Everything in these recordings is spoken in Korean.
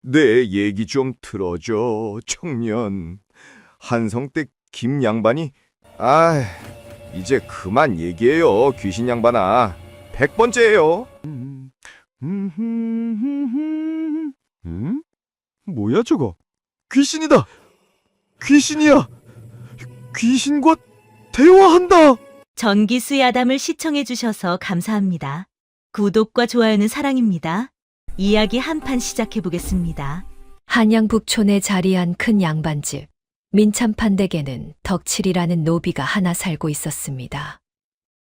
내 얘기 좀 들어줘, 청년. 한성댁 김 양반이 이제 그만 얘기해요, 귀신 양반아. 100번째예요. 뭐야 저거? 귀신이다! 귀신이야! 귀신과 대화한다! 전기수 야담을 시청해 주셔서 감사합니다. 구독과 좋아요는 사랑입니다. 이야기 한 판 시작해 보겠습니다. 한양북촌에 자리한 큰 양반집 민참판댁에는 덕칠이라는 노비가 하나 살고 있었습니다.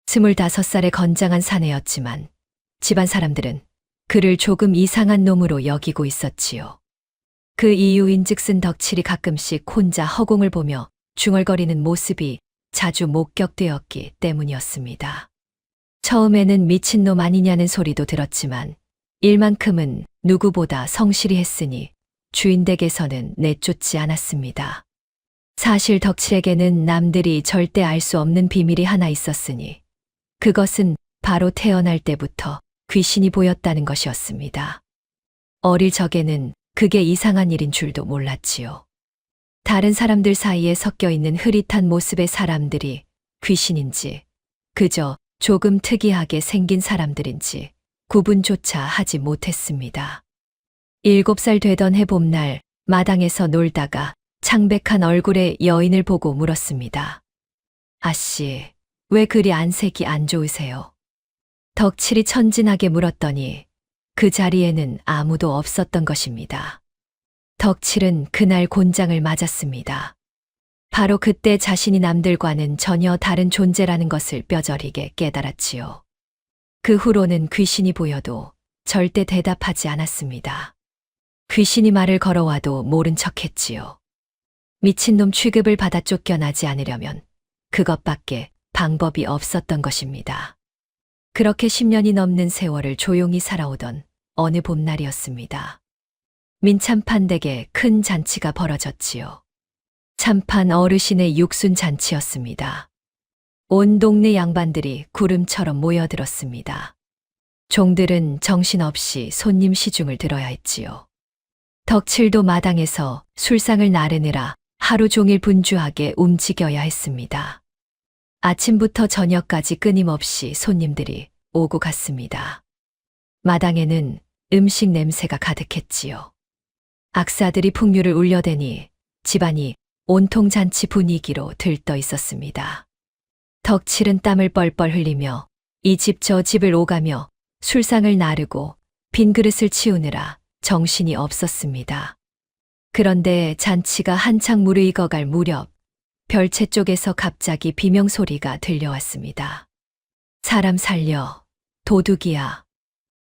25살의 건장한 사내였지만 집안 사람들은 그를 조금 이상한 놈으로 여기고 있었지요. 그 이유인즉슨 덕칠이 가끔씩 혼자 허공을 보며 중얼거리는 모습이 자주 목격되었기 때문이었습니다. 처음에는 미친놈 아니냐는 소리도 들었지만 일만큼은 누구보다 성실히 했으니 주인 댁에서는 내쫓지 않았습니다. 사실 덕칠에게는 남들이 절대 알 수 없는 비밀이 하나 있었으니 그것은 바로 태어날 때부터 귀신이 보였다는 것이었습니다. 어릴 적에는 그게 이상한 일인 줄도 몰랐지요. 다른 사람들 사이에 섞여 있는 흐릿한 모습의 사람들이 귀신인지 그저 조금 특이하게 생긴 사람들인지 구분조차 하지 못했습니다. 7살 되던 해봄날 마당에서 놀다가 창백한 얼굴의 여인을 보고 물었습니다. 아씨, 왜 그리 안색이 안 좋으세요? 덕칠이 천진하게 물었더니 그 자리에는 아무도 없었던 것입니다. 덕칠은 그날 곤장을 맞았습니다. 바로 그때 자신이 남들과는 전혀 다른 존재라는 것을 뼈저리게 깨달았지요. 그 후로는 귀신이 보여도 절대 대답하지 않았습니다. 귀신이 말을 걸어와도 모른 척했지요. 미친놈 취급을 받아 쫓겨나지 않으려면 그것밖에 방법이 없었던 것입니다. 그렇게 10년이 넘는 세월을 조용히 살아오던 어느 봄날이었습니다. 민참판댁에 큰 잔치가 벌어졌지요. 참판 어르신의 육순 잔치였습니다. 온 동네 양반들이 구름처럼 모여들었습니다. 종들은 정신없이 손님 시중을 들어야 했지요. 덕칠도 마당에서 술상을 나르느라 하루 종일 분주하게 움직여야 했습니다. 아침부터 저녁까지 끊임없이 손님들이 오고 갔습니다. 마당에는 음식 냄새가 가득했지요. 악사들이 풍류를 울려대니 집안이 온통 잔치 분위기로 들떠 있었습니다. 덕칠은 땀을 뻘뻘 흘리며 이 집 저 집을 오가며 술상을 나르고 빈 그릇을 치우느라 정신이 없었습니다. 그런데 잔치가 한창 무르익어갈 무렵 별채 쪽에서 갑자기 비명소리가 들려왔습니다. 사람 살려, 도둑이야.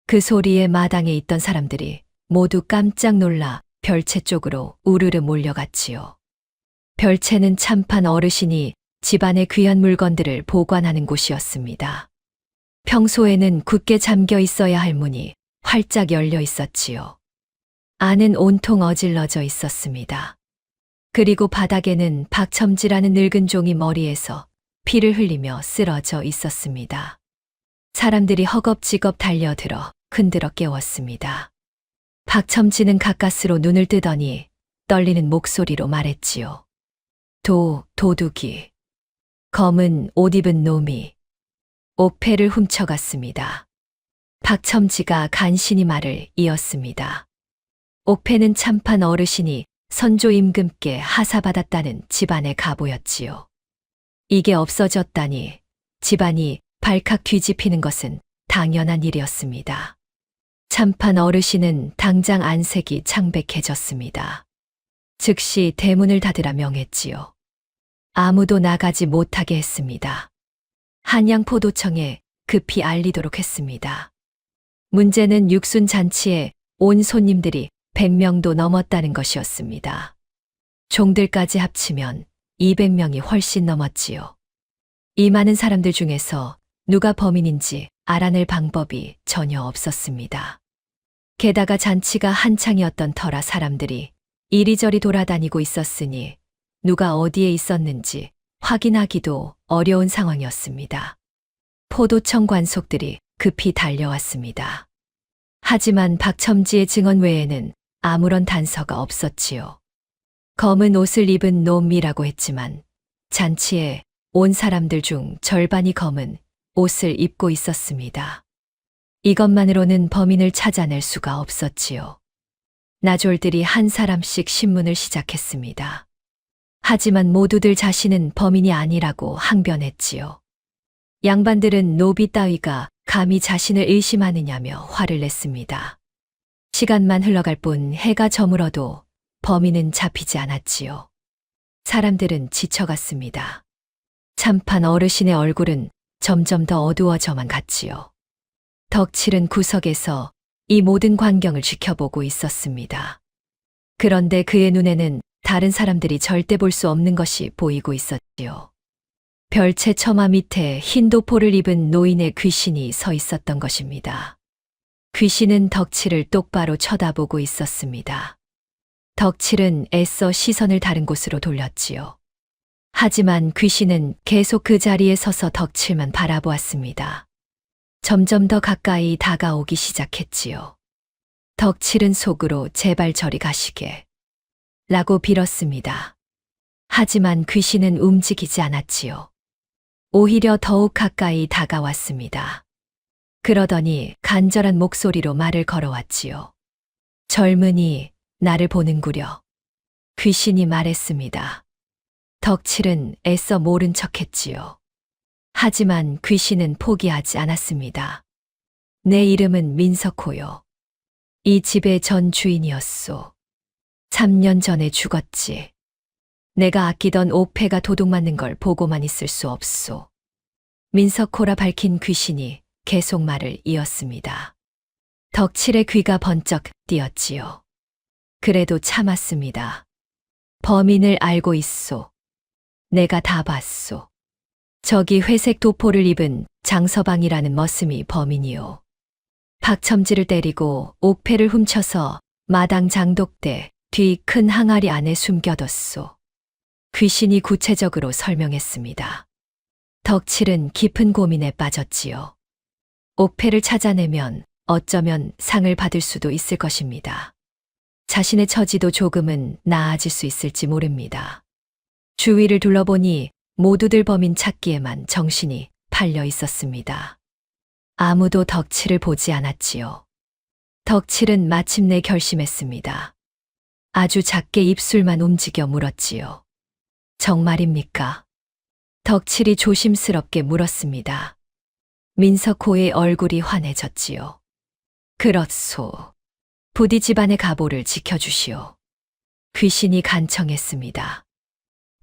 그 소리에 마당에 있던 사람들이 모두 깜짝 놀라 별채 쪽으로 우르르 몰려갔지요. 별채는 참판 어르신이 집안의 귀한 물건들을 보관하는 곳이었습니다. 평소에는 굳게 잠겨 있어야 할 문이 활짝 열려 있었지요. 안은 온통 어질러져 있었습니다. 그리고 바닥에는 박첨지라는 늙은 종이 머리에서 피를 흘리며 쓰러져 있었습니다. 사람들이 허겁지겁 달려들어 흔들어 깨웠습니다. 박첨지는 가까스로 눈을 뜨더니 떨리는 목소리로 말했지요. 도둑이. 검은 옷 입은 놈이 옥패를 훔쳐갔습니다. 박첨지가 간신히 말을 이었습니다. 옥패는 참판 어르신이 선조 임금께 하사받았다는 집안의 가보였지요. 이게 없어졌다니 집안이 발칵 뒤집히는 것은 당연한 일이었습니다. 참판 어르신은 당장 안색이 창백해졌습니다. 즉시 대문을 닫으라 명했지요. 아무도 나가지 못하게 했습니다. 한양포도청에 급히 알리도록 했습니다. 문제는 육순 잔치에 온 손님들이 100명도 넘었다는 것이었습니다. 종들까지 합치면 200명이 훨씬 넘었지요. 이 많은 사람들 중에서 누가 범인인지 알아낼 방법이 전혀 없었습니다. 게다가 잔치가 한창이었던 터라 사람들이 이리저리 돌아다니고 있었으니 누가 어디에 있었는지 확인하기도 어려운 상황이었습니다. 포도청 관속들이 급히 달려왔습니다. 하지만 박첨지의 증언 외에는 아무런 단서가 없었지요. 검은 옷을 입은 놈이라고 했지만 잔치에 온 사람들 중 절반이 검은 옷을 입고 있었습니다. 이것만으로는 범인을 찾아낼 수가 없었지요. 나졸들이 한 사람씩 신문을 시작했습니다. 하지만 모두들 자신은 범인이 아니라고 항변했지요. 양반들은 노비 따위가 감히 자신을 의심하느냐며 화를 냈습니다. 시간만 흘러갈 뿐 해가 저물어도 범인은 잡히지 않았지요. 사람들은 지쳐갔습니다. 참판 어르신의 얼굴은 점점 더 어두워져만 갔지요. 덕칠은 구석에서 이 모든 광경을 지켜보고 있었습니다. 그런데 그의 눈에는 다른 사람들이 절대 볼 수 없는 것이 보이고 있었지요. 별채 처마 밑에 흰 도포를 입은 노인의 귀신이 서 있었던 것입니다. 귀신은 덕칠을 똑바로 쳐다보고 있었습니다. 덕칠은 애써 시선을 다른 곳으로 돌렸지요. 하지만 귀신은 계속 그 자리에 서서 덕칠만 바라보았습니다. 점점 더 가까이 다가오기 시작했지요. 덕칠은 속으로 제발 저리 가시게 라고 빌었습니다. 하지만 귀신은 움직이지 않았지요. 오히려 더욱 가까이 다가왔습니다. 그러더니 간절한 목소리로 말을 걸어왔지요. 젊은이, 나를 보는구려. 귀신이 말했습니다. 덕칠은 애써 모른 척했지요. 하지만 귀신은 포기하지 않았습니다. 내 이름은 민석호요. 이 집의 전 주인이었소. 3년 전에 죽었지. 내가 아끼던 옥패가 도둑맞는 걸 보고만 있을 수 없소. 민석호라 밝힌 귀신이 계속 말을 이었습니다. 덕칠의 귀가 번쩍 뛰었지요. 그래도 참았습니다. 범인을 알고 있소. 내가 다 봤소. 저기 회색 도포를 입은 장서방이라는 머슴이 범인이요. 박첨지를 때리고 옥패를 훔쳐서 마당 장독대 뒤 큰 항아리 안에 숨겨뒀소. 귀신이 구체적으로 설명했습니다. 덕칠은 깊은 고민에 빠졌지요. 옥패를 찾아내면 어쩌면 상을 받을 수도 있을 것입니다. 자신의 처지도 조금은 나아질 수 있을지 모릅니다. 주위를 둘러보니 모두들 범인 찾기에만 정신이 팔려 있었습니다. 아무도 덕칠을 보지 않았지요. 덕칠은 마침내 결심했습니다. 아주 작게 입술만 움직여 물었지요. 정말입니까? 덕칠이 조심스럽게 물었습니다. 민석호의 얼굴이 환해졌지요. 그렇소. 부디 집안의 가보를 지켜주시오. 귀신이 간청했습니다.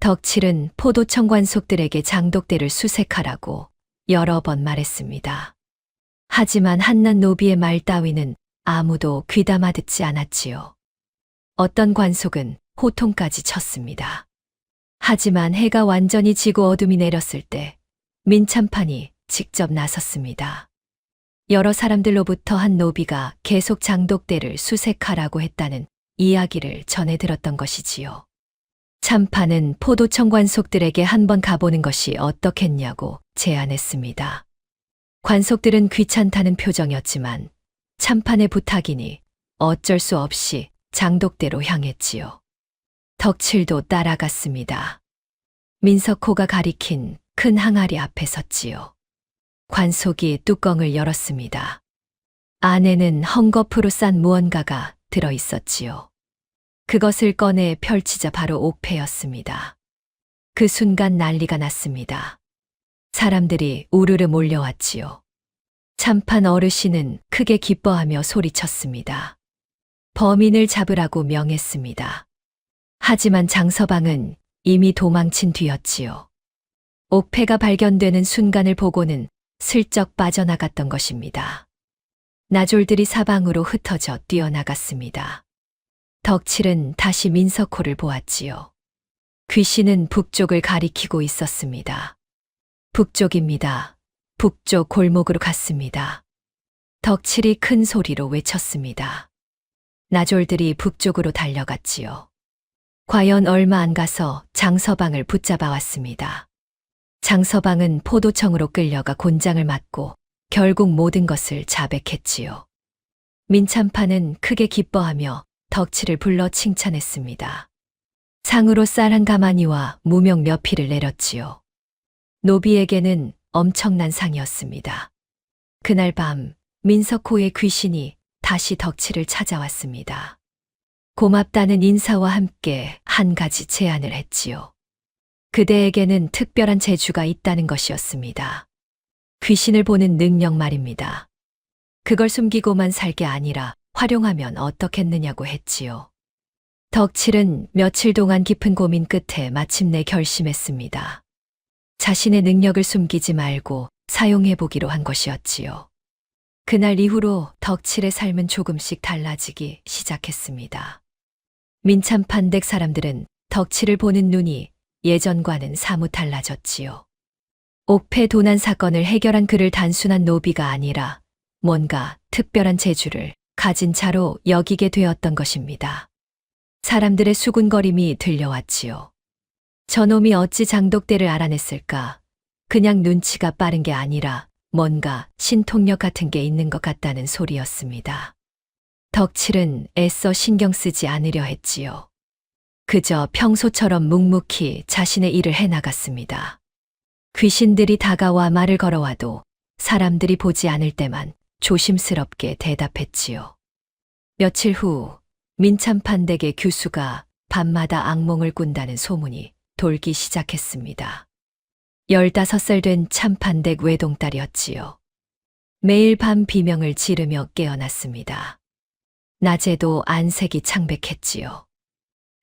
덕칠은 포도청 관속들에게 장독대를 수색하라고 여러 번 말했습니다. 하지만 한낱 노비의 말 따위는 아무도 귀담아 듣지 않았지요. 어떤 관속은 호통까지 쳤습니다. 하지만 해가 완전히 지고 어둠이 내렸을 때 민참판이 직접 나섰습니다. 여러 사람들로부터 한 노비가 계속 장독대를 수색하라고 했다는 이야기를 전해 들었던 것이지요. 참판은 포도청 관속들에게 한번 가보는 것이 어떻겠냐고 제안했습니다. 관속들은 귀찮다는 표정이었지만 참판의 부탁이니 어쩔 수 없이 장독대로 향했지요. 덕칠도 따라갔습니다. 민석호가 가리킨 큰 항아리 앞에 섰지요. 관속이 뚜껑을 열었습니다. 안에는 헝겊으로 싼 무언가가 들어 있었지요. 그것을 꺼내 펼치자 바로 옥패였습니다. 그 순간 난리가 났습니다. 사람들이 우르르 몰려왔지요. 참판 어르신은 크게 기뻐하며 소리쳤습니다. 범인을 잡으라고 명했습니다. 하지만 장서방은 이미 도망친 뒤였지요. 옥패가 발견되는 순간을 보고는 슬쩍 빠져나갔던 것입니다. 나졸들이 사방으로 흩어져 뛰어나갔습니다. 덕칠은 다시 민석호를 보았지요. 귀신은 북쪽을 가리키고 있었습니다. 북쪽입니다. 북쪽 골목으로 갔습니다. 덕칠이 큰 소리로 외쳤습니다. 나졸들이 북쪽으로 달려갔지요. 과연 얼마 안 가서 장서방을 붙잡아 왔습니다. 장서방은 포도청으로 끌려가 곤장을 맞고 결국 모든 것을 자백했지요. 민참판은 크게 기뻐하며 덕치를 불러 칭찬했습니다. 상으로 쌀 한 가마니와 무명 몇 피를 내렸지요. 노비에게는 엄청난 상이었습니다. 그날 밤 민석호의 귀신이 다시 덕치를 찾아왔습니다. 고맙다는 인사와 함께 한 가지 제안을 했지요. 그대에게는 특별한 재주가 있다는 것이었습니다. 귀신을 보는 능력 말입니다. 그걸 숨기고만 살 게 아니라 활용하면 어떻겠느냐고 했지요. 덕칠은 며칠 동안 깊은 고민 끝에 마침내 결심했습니다. 자신의 능력을 숨기지 말고 사용해보기로 한 것이었지요. 그날 이후로 덕칠의 삶은 조금씩 달라지기 시작했습니다. 민참판댁 사람들은 덕칠을 보는 눈이 예전과는 사뭇 달라졌지요. 옥패 도난 사건을 해결한 그를 단순한 노비가 아니라 뭔가 특별한 재주를 가진 자로 여기게 되었던 것입니다. 사람들의 수군거림이 들려왔지요. 저놈이 어찌 장독대를 알아냈을까? 그냥 눈치가 빠른 게 아니라 뭔가 신통력 같은 게 있는 것 같다는 소리였습니다. 덕칠은 애써 신경 쓰지 않으려 했지요. 그저 평소처럼 묵묵히 자신의 일을 해나갔습니다. 귀신들이 다가와 말을 걸어와도 사람들이 보지 않을 때만 조심스럽게 대답했지요. 며칠 후 민참판댁의 규수가 밤마다 악몽을 꾼다는 소문이 돌기 시작했습니다. 15살 된 참판댁 외동딸이었지요. 매일 밤 비명을 지르며 깨어났습니다. 낮에도 안색이 창백했지요.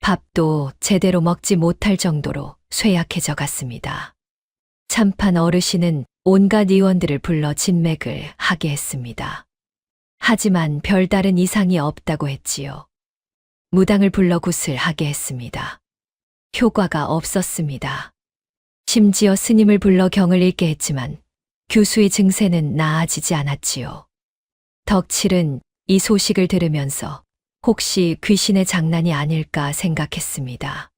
밥도 제대로 먹지 못할 정도로 쇠약해져 갔습니다. 참판 어르신은 온갖 의원들을 불러 진맥을 하게 했습니다. 하지만 별다른 이상이 없다고 했지요. 무당을 불러 굿을 하게 했습니다. 효과가 없었습니다. 심지어 스님을 불러 경을 읽게 했지만 규수의 증세는 나아지지 않았지요. 덕칠은 이 소식을 들으면서 혹시 귀신의 장난이 아닐까 생각했습니다.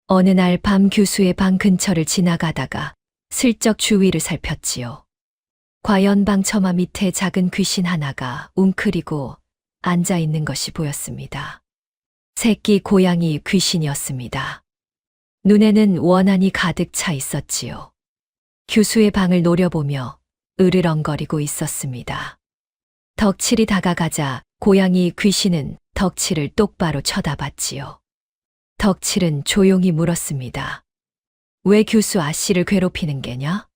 어느 날 밤 규수의 방 근처를 지나가다가 슬쩍 주위를 살폈지요. 과연 방 처마 밑에 작은 귀신 하나가 웅크리고 앉아 있는 것이 보였습니다. 새끼 고양이 귀신이었습니다. 눈에는 원한이 가득 차 있었지요. 규수의 방을 노려보며 으르렁거리고 있었습니다. 덕칠이 다가가자 고양이 귀신은 덕칠을 똑바로 쳐다봤지요. 덕칠은 조용히 물었습니다. 왜 규수 아씨를 괴롭히는 게냐?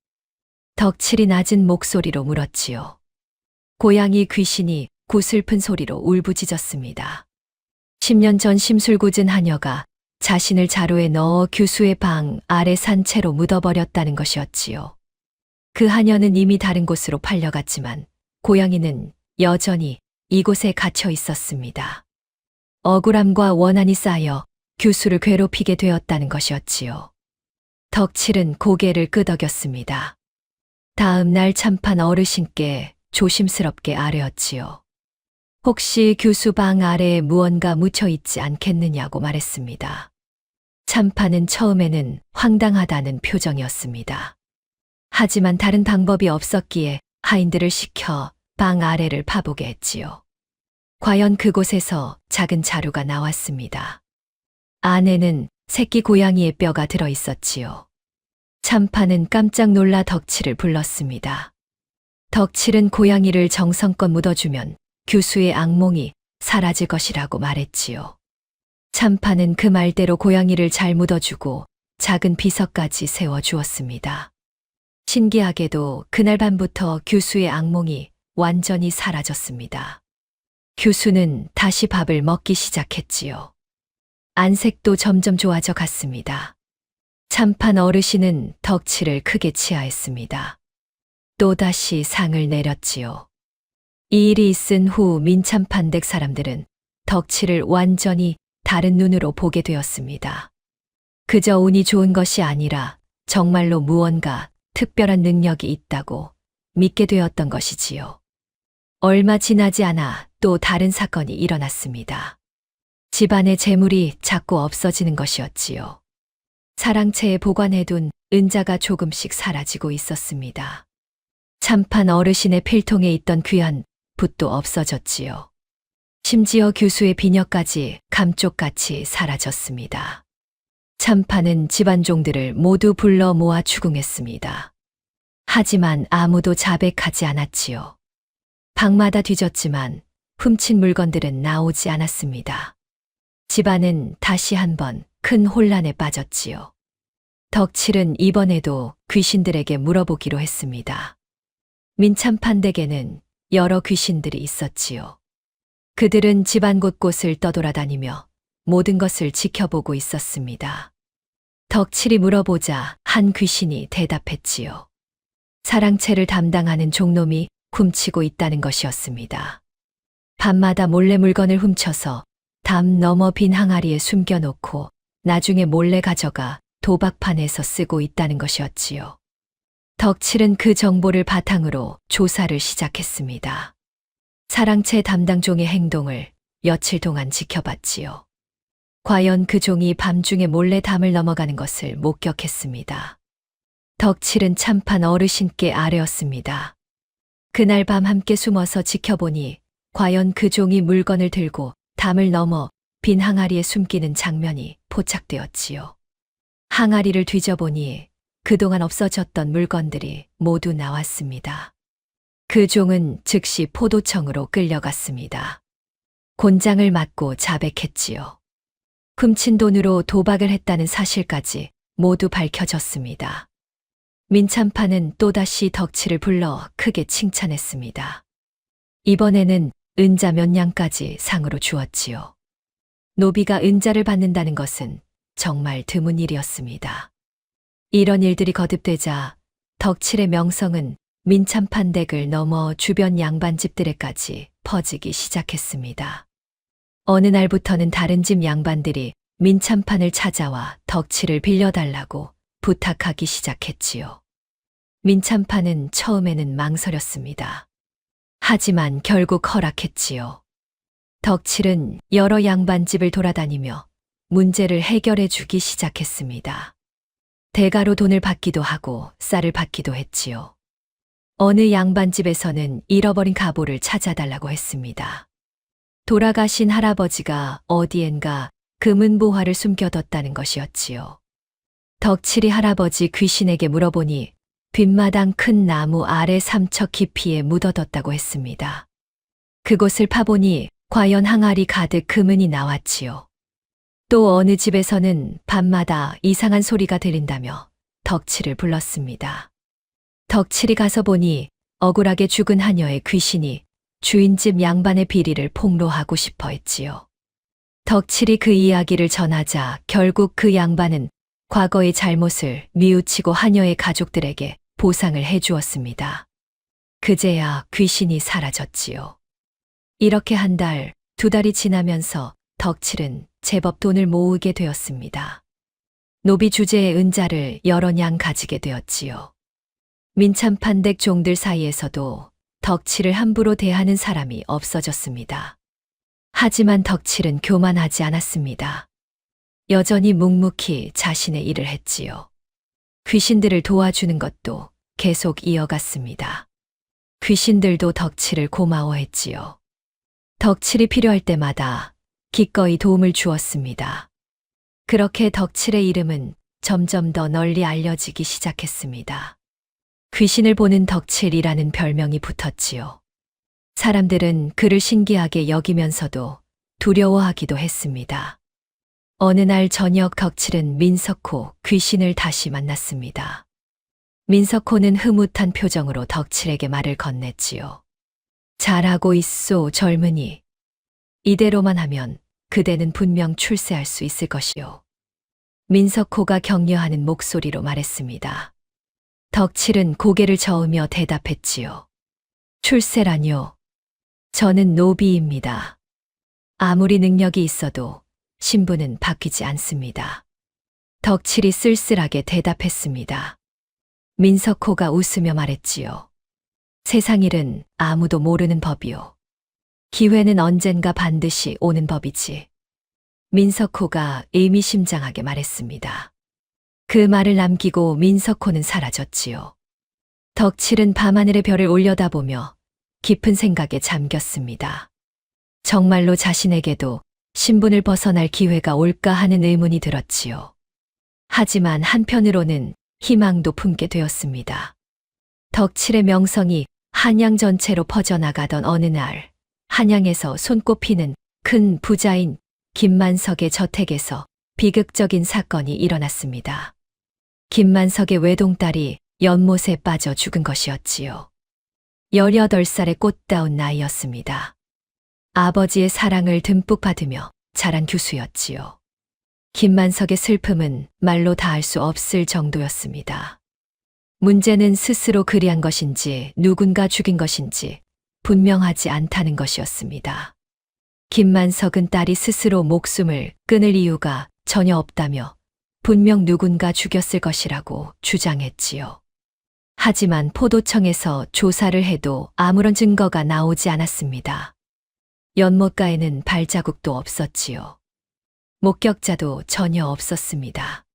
덕칠이 낮은 목소리로 물었지요. 고양이 귀신이 고슬픈 소리로 울부짖었습니다. 10년 전 심술궂은 하녀가 자신을 자루에 넣어 규수의 방 아래 산채로 묻어버렸다는 것이었지요. 그 하녀는 이미 다른 곳으로 팔려갔지만 고양이는 여전히 이곳에 갇혀 있었습니다. 억울함과 원한이 쌓여 규수를 괴롭히게 되었다는 것이었지요. 덕칠은 고개를 끄덕였습니다. 다음 날 참판 어르신께 조심스럽게 아뢰었지요. 혹시 규수 방 아래에 무언가 묻혀 있지 않겠느냐고 말했습니다. 참판은 처음에는 황당하다는 표정이었습니다. 하지만 다른 방법이 없었기에 하인들을 시켜 방 아래를 파보게 했지요. 과연 그곳에서 작은 자루가 나왔습니다. 안에는 새끼 고양이의 뼈가 들어 있었지요. 참판은 깜짝 놀라 덕칠을 불렀습니다. 덕칠은 고양이를 정성껏 묻어주면 규수의 악몽이 사라질 것이라고 말했지요. 참판은 그 말대로 고양이를 잘 묻어주고 작은 비석까지 세워주었습니다. 신기하게도 그날 밤부터 규수의 악몽이 완전히 사라졌습니다. 규수는 다시 밥을 먹기 시작했지요. 안색도 점점 좋아져 갔습니다. 참판 어르신은 덕칠을 크게 치하했습니다. 또다시 상을 내렸지요. 이 일이 있은 후 민참판댁 사람들은 덕칠을 완전히 다른 눈으로 보게 되었습니다. 그저 운이 좋은 것이 아니라 정말로 무언가 특별한 능력이 있다고 믿게 되었던 것이지요. 얼마 지나지 않아 또 다른 사건이 일어났습니다. 집안의 재물이 자꾸 없어지는 것이었지요. 사랑채에 보관해둔 은자가 조금씩 사라지고 있었습니다. 참판 어르신의 필통에 있던 귀한 붓도 없어졌지요. 심지어 교수의 비녀까지 감쪽같이 사라졌습니다. 참판은 집안종들을 모두 불러 모아 추궁했습니다. 하지만 아무도 자백하지 않았지요. 방마다 뒤졌지만 훔친 물건들은 나오지 않았습니다. 집안은 다시 한번 큰 혼란에 빠졌지요. 덕칠은 이번에도 귀신들에게 물어보기로 했습니다. 민참판 댁에는 여러 귀신들이 있었지요. 그들은 집안 곳곳을 떠돌아다니며 모든 것을 지켜보고 있었습니다. 덕칠이 물어보자 한 귀신이 대답했지요. 사랑채를 담당하는 종놈이 훔치고 있다는 것이었습니다. 밤마다 몰래 물건을 훔쳐서 담 너머 빈 항아리에 숨겨놓고 나중에 몰래 가져가 도박판에서 쓰고 있다는 것이었지요. 덕칠은 그 정보를 바탕으로 조사를 시작했습니다. 사랑채 담당 종의 행동을 며칠 동안 지켜봤지요. 과연 그 종이 밤중에 몰래 담을 넘어가는 것을 목격했습니다. 덕칠은 참판 어르신께 아뢰었습니다. 그날 밤 함께 숨어서 지켜보니 과연 그 종이 물건을 들고 담을 넘어 빈 항아리에 숨기는 장면이 포착되었지요. 항아리를 뒤져보니 그동안 없어졌던 물건들이 모두 나왔습니다. 그 종은 즉시 포도청으로 끌려갔습니다. 곤장을 맞고 자백했지요. 훔친 돈으로 도박을 했다는 사실까지 모두 밝혀졌습니다. 민참판은 또다시 덕칠을 불러 크게 칭찬했습니다. 이번에는 은자 몇 냥까지 상으로 주었지요. 노비가 은자를 받는다는 것은 정말 드문 일이었습니다. 이런 일들이 거듭되자 덕칠의 명성은 민참판 댁을 넘어 주변 양반집들에까지 퍼지기 시작했습니다. 어느 날부터는 다른 집 양반들이 민참판을 찾아와 덕칠을 빌려달라고 부탁하기 시작했지요. 민참판은 처음에는 망설였습니다. 하지만 결국 허락했지요. 덕칠은 여러 양반집을 돌아다니며 문제를 해결해 주기 시작했습니다. 대가로 돈을 받기도 하고 쌀을 받기도 했지요. 어느 양반집에서는 잃어버린 갑오를 찾아달라고 했습니다. 돌아가신 할아버지가 어디엔가 금은보화를 숨겨뒀다는 것이었지요. 덕칠이 할아버지 귀신에게 물어보니 뒷마당 큰 나무 아래 삼척 깊이에 묻어뒀다고 했습니다. 그곳을 파보니 과연 항아리 가득 금은이 나왔지요. 또 어느 집에서는 밤마다 이상한 소리가 들린다며 덕칠을 불렀습니다. 덕칠이 가서 보니 억울하게 죽은 하녀의 귀신이 주인집 양반의 비리를 폭로하고 싶어 했지요. 덕칠이 그 이야기를 전하자 결국 그 양반은 과거의 잘못을 뉘우치고 하녀의 가족들에게 보상을 해주었습니다. 그제야 귀신이 사라졌지요. 이렇게 한 달, 두 달이 지나면서 덕칠은 제법 돈을 모으게 되었습니다. 노비 주제의 은자를 여러 냥 가지게 되었지요. 민참판 댁 종들 사이에서도 덕칠을 함부로 대하는 사람이 없어졌습니다. 하지만 덕칠은 교만하지 않았습니다. 여전히 묵묵히 자신의 일을 했지요. 귀신들을 도와주는 것도 계속 이어갔습니다. 귀신들도 덕칠을 고마워했지요. 덕칠이 필요할 때마다 기꺼이 도움을 주었습니다. 그렇게 덕칠의 이름은 점점 더 널리 알려지기 시작했습니다. 귀신을 보는 덕칠이라는 별명이 붙었지요. 사람들은 그를 신기하게 여기면서도 두려워하기도 했습니다. 어느 날 저녁 덕칠은 민석호 귀신을 다시 만났습니다. 민석호는 흐뭇한 표정으로 덕칠에게 말을 건넸지요. 잘하고 있소, 젊은이. 이대로만 하면 그대는 분명 출세할 수 있을 것이요. 민석호가 격려하는 목소리로 말했습니다. 덕칠은 고개를 저으며 대답했지요. 출세라뇨. 저는 노비입니다. 아무리 능력이 있어도 신분은 바뀌지 않습니다. 덕칠이 쓸쓸하게 대답했습니다. 민석호가 웃으며 말했지요. 세상 일은 아무도 모르는 법이요. 기회는 언젠가 반드시 오는 법이지. 민석호가 의미심장하게 말했습니다. 그 말을 남기고 민석호는 사라졌지요. 덕칠은 밤하늘의 별을 올려다보며 깊은 생각에 잠겼습니다. 정말로 자신에게도 신분을 벗어날 기회가 올까 하는 의문이 들었지요. 하지만 한편으로는 희망도 품게 되었습니다. 덕칠의 명성이 한양 전체로 퍼져나가던 어느 날, 한양에서 손꼽히는 큰 부자인 김만석의 저택에서 비극적인 사건이 일어났습니다. 김만석의 외동딸이 연못에 빠져 죽은 것이었지요. 18살의 꽃다운 나이였습니다. 아버지의 사랑을 듬뿍 받으며 자란 규수였지요. 김만석의 슬픔은 말로 다할 수 없을 정도였습니다. 문제는 스스로 그리한 것인지 누군가 죽인 것인지 분명하지 않다는 것이었습니다. 김만석은 딸이 스스로 목숨을 끊을 이유가 전혀 없다며 분명 누군가 죽였을 것이라고 주장했지요. 하지만 포도청에서 조사를 해도 아무런 증거가 나오지 않았습니다. 연못가에는 발자국도 없었지요. 목격자도 전혀 없었습니다.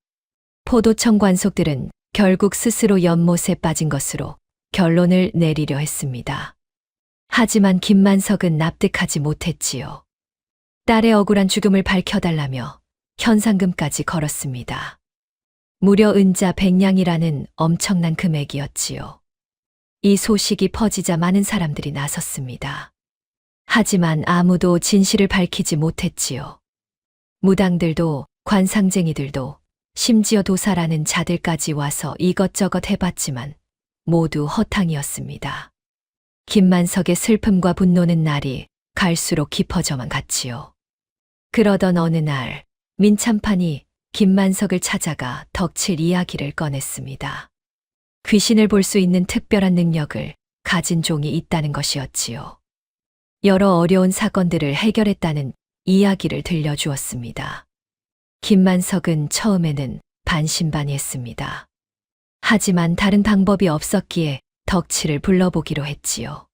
포도청 관속들은 결국 스스로 연못에 빠진 것으로 결론을 내리려 했습니다. 하지만 김만석은 납득하지 못했지요. 딸의 억울한 죽음을 밝혀달라며 현상금까지 걸었습니다. 무려 은자 100냥이라는 엄청난 금액이었지요. 이 소식이 퍼지자 많은 사람들이 나섰습니다. 하지만 아무도 진실을 밝히지 못했지요. 무당들도 관상쟁이들도 심지어 도사라는 자들까지 와서 이것저것 해봤지만 모두 허탕이었습니다. 김만석의 슬픔과 분노는 날이 갈수록 깊어져만 갔지요. 그러던 어느 날 민참판이 김만석을 찾아가 덕칠 이야기를 꺼냈습니다. 귀신을 볼 수 있는 특별한 능력을 가진 종이 있다는 것이었지요. 여러 어려운 사건들을 해결했다는 이야기를 들려주었습니다. 김만석은 처음에는 반신반의했습니다. 하지만 다른 방법이 없었기에 덕칠을 불러보기로 했지요.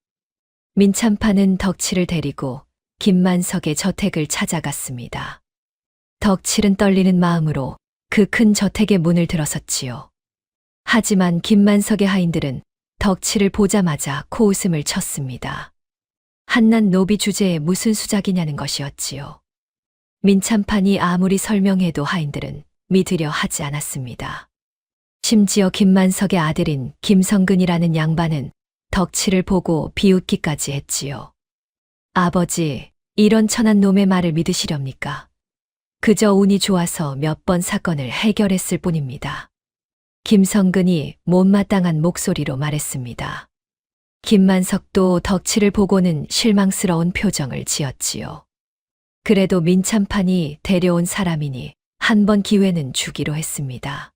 민참판은 덕칠을 데리고 김만석의 저택을 찾아갔습니다. 덕칠은 떨리는 마음으로 그 큰 저택의 문을 들어섰지요. 하지만 김만석의 하인들은 덕칠을 보자마자 코웃음을 쳤습니다. 한낱 노비 주제에 무슨 수작이냐는 것이었지요. 민참판이 아무리 설명해도 하인들은 믿으려 하지 않았습니다. 심지어 김만석의 아들인 김성근이라는 양반은 덕칠을 보고 비웃기까지 했지요. 아버지, 이런 천한 놈의 말을 믿으시렵니까? 그저 운이 좋아서 몇 번 사건을 해결했을 뿐입니다. 김성근이 못마땅한 목소리로 말했습니다. 김만석도 덕칠을 보고는 실망스러운 표정을 지었지요. 그래도 민참판이 데려온 사람이니 한 번 기회는 주기로 했습니다.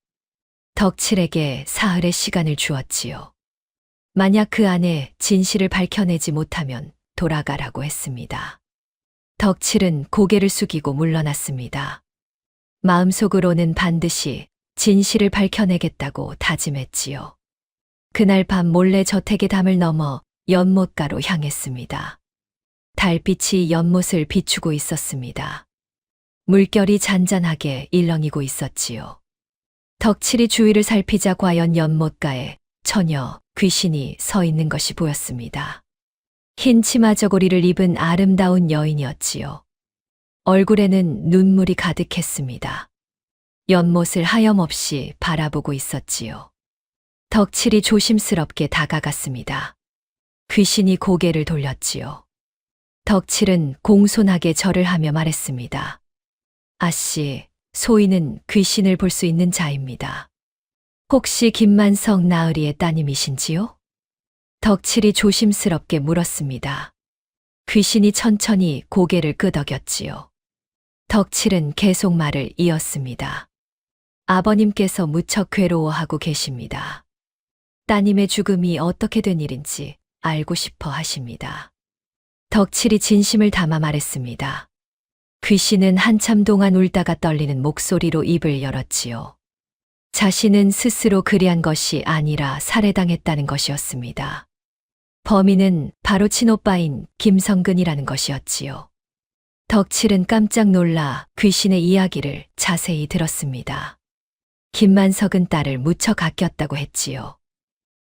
덕칠에게 사흘의 시간을 주었지요. 만약 그 안에 진실을 밝혀내지 못하면 돌아가라고 했습니다. 덕칠은 고개를 숙이고 물러났습니다. 마음속으로는 반드시 진실을 밝혀내겠다고 다짐했지요. 그날 밤 몰래 저택의 담을 넘어 연못가로 향했습니다. 달빛이 연못을 비추고 있었습니다. 물결이 잔잔하게 일렁이고 있었지요. 덕칠이 주위를 살피자 과연 연못가에 처녀, 귀신이 서 있는 것이 보였습니다. 흰 치마 저고리를 입은 아름다운 여인이었지요. 얼굴에는 눈물이 가득했습니다. 연못을 하염없이 바라보고 있었지요. 덕칠이 조심스럽게 다가갔습니다. 귀신이 고개를 돌렸지요. 덕칠은 공손하게 절을 하며 말했습니다. 아씨, 소인은 귀신을 볼 수 있는 자입니다. 혹시 김만석 나으리의 따님이신지요? 덕칠이 조심스럽게 물었습니다. 귀신이 천천히 고개를 끄덕였지요. 덕칠은 계속 말을 이었습니다. 아버님께서 무척 괴로워하고 계십니다. 따님의 죽음이 어떻게 된 일인지 알고 싶어 하십니다. 덕칠이 진심을 담아 말했습니다. 귀신은 한참 동안 울다가 떨리는 목소리로 입을 열었지요. 자신은 스스로 그리한 것이 아니라 살해당했다는 것이었습니다. 범인은 바로 친오빠인 김성근이라는 것이었지요. 덕칠은 깜짝 놀라 귀신의 이야기를 자세히 들었습니다. 김만석은 딸을 무척 아꼈다고 했지요.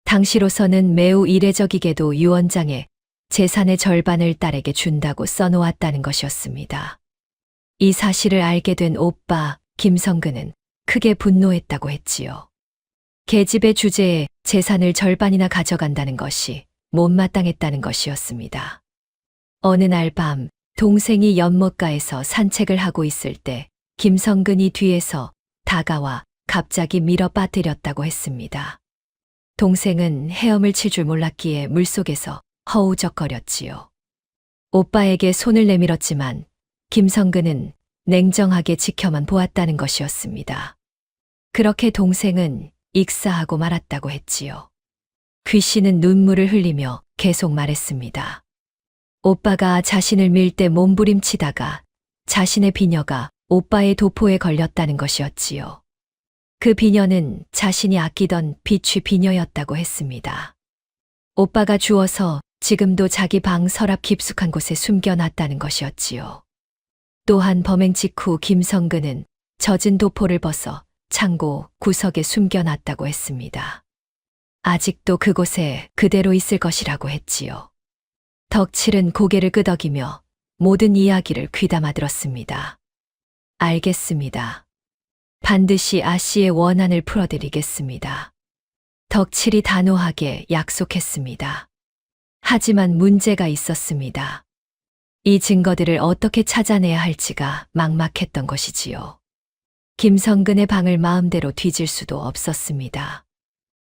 당시로서는 매우 이례적이게도 유언장에 재산의 절반을 딸에게 준다고 써놓았다는 것이었습니다. 이 사실을 알게 된 오빠 김성근은 크게 분노했다고 했지요. 계집의 주제에 재산을 절반이나 가져간다는 것이 못마땅했다는 것이었습니다. 어느 날 밤 동생이 연못가에서 산책을 하고 있을 때 김성근이 뒤에서 다가와 갑자기 밀어 빠뜨렸다고 했습니다. 동생은 헤엄을 칠 줄 몰랐기에 물속에서 허우적거렸지요. 오빠에게 손을 내밀었지만 김성근은 냉정하게 지켜만 보았다는 것이었습니다. 그렇게 동생은 익사하고 말았다고 했지요. 귀신은 눈물을 흘리며 계속 말했습니다. 오빠가 자신을 밀 때 몸부림치다가 자신의 비녀가 오빠의 도포에 걸렸다는 것이었지요. 그 비녀는 자신이 아끼던 비취 비녀였다고 했습니다. 오빠가 주워서 지금도 자기 방 서랍 깊숙한 곳에 숨겨놨다는 것이었지요. 또한 범행 직후 김성근은 젖은 도포를 벗어 창고 구석에 숨겨놨다고 했습니다. 아직도 그곳에 그대로 있을 것이라고 했지요. 덕칠은 고개를 끄덕이며 모든 이야기를 귀담아 들었습니다. 알겠습니다. 반드시 아씨의 원한을 풀어드리겠습니다. 덕칠이 단호하게 약속했습니다. 하지만 문제가 있었습니다. 이 증거들을 어떻게 찾아내야 할지가 막막했던 것이지요. 김성근의 방을 마음대로 뒤질 수도 없었습니다.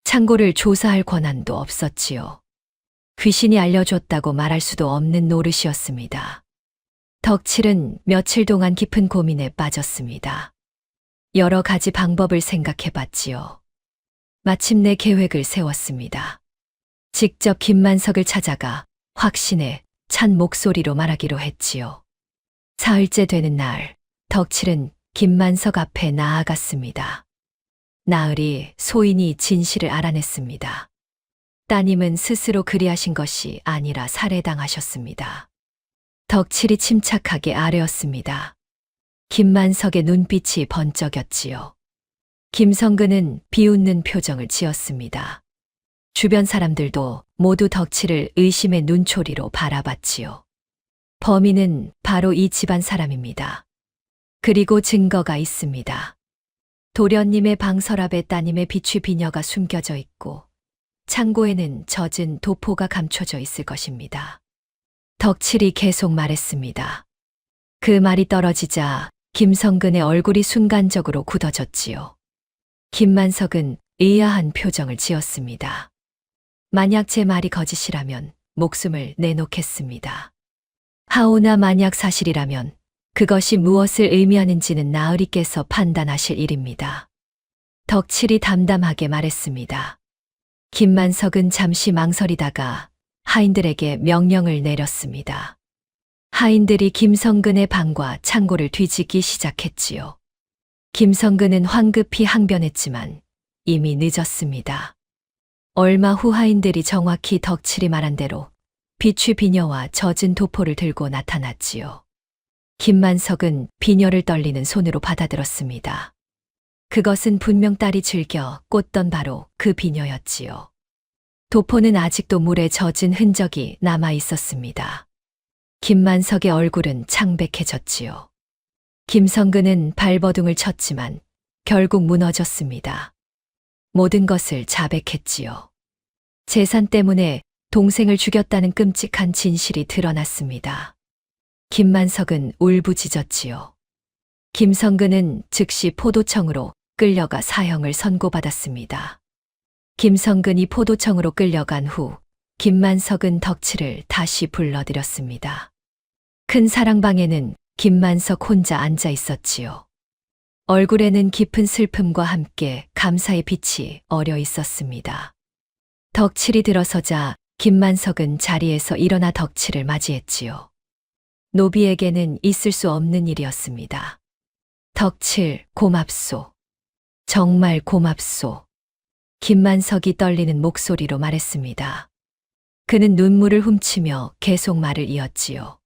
창고를 조사할 권한도 없었지요. 귀신이 알려줬다고 말할 수도 없는 노릇이었습니다. 덕칠은 며칠 동안 깊은 고민에 빠졌습니다. 여러 가지 방법을 생각해 봤지요. 마침내 계획을 세웠습니다. 직접 김만석을 찾아가 확신에 찬 목소리로 말하기로 했지요. 사흘째 되는 날, 덕칠은 김만석 앞에 나아갔습니다. 나으리 소인이 진실을 알아냈습니다. 따님은 스스로 그리하신 것이 아니라 살해당하셨습니다. 덕칠이 침착하게 아뢰었습니다. 김만석의 눈빛이 번쩍였지요. 김성근은 비웃는 표정을 지었습니다. 주변 사람들도 모두 덕칠을 의심의 눈초리로 바라봤지요. 범인은 바로 이 집안 사람입니다. 그리고 증거가 있습니다. 도련님의 방 서랍에 따님의 비취 비녀가 숨겨져 있고 창고에는 젖은 도포가 감춰져 있을 것입니다. 덕칠이 계속 말했습니다. 그 말이 떨어지자 김성근의 얼굴이 순간적으로 굳어졌지요. 김만석은 의아한 표정을 지었습니다. 만약 제 말이 거짓이라면 목숨을 내놓겠습니다. 하오나 만약 사실이라면 그것이 무엇을 의미하는지는 나으리께서 판단하실 일입니다. 덕칠이 담담하게 말했습니다. 김만석은 잠시 망설이다가 하인들에게 명령을 내렸습니다. 하인들이 김성근의 방과 창고를 뒤지기 시작했지요. 김성근은 황급히 항변했지만 이미 늦었습니다. 얼마 후 하인들이 정확히 덕칠이 말한 대로 비취 비녀와 젖은 도포를 들고 나타났지요. 김만석은 비녀를 떨리는 손으로 받아들었습니다. 그것은 분명 딸이 즐겨 꽂던 바로 그 비녀였지요. 도포는 아직도 물에 젖은 흔적이 남아 있었습니다. 김만석의 얼굴은 창백해졌지요. 김성근은 발버둥을 쳤지만 결국 무너졌습니다. 모든 것을 자백했지요. 재산 때문에 동생을 죽였다는 끔찍한 진실이 드러났습니다. 김만석은 울부짖었지요. 김성근은 즉시 포도청으로 끌려가 사형을 선고받았습니다. 김성근이 포도청으로 끌려간 후 김만석은 덕칠을 다시 불러들였습니다. 큰 사랑방에는 김만석 혼자 앉아 있었지요. 얼굴에는 깊은 슬픔과 함께 감사의 빛이 어려 있었습니다. 덕칠이 들어서자 김만석은 자리에서 일어나 덕칠을 맞이했지요. 노비에게는 있을 수 없는 일이었습니다. 덕칠, 고맙소. 정말 고맙소. 김만석이 떨리는 목소리로 말했습니다. 그는 눈물을 훔치며 계속 말을 이었지요.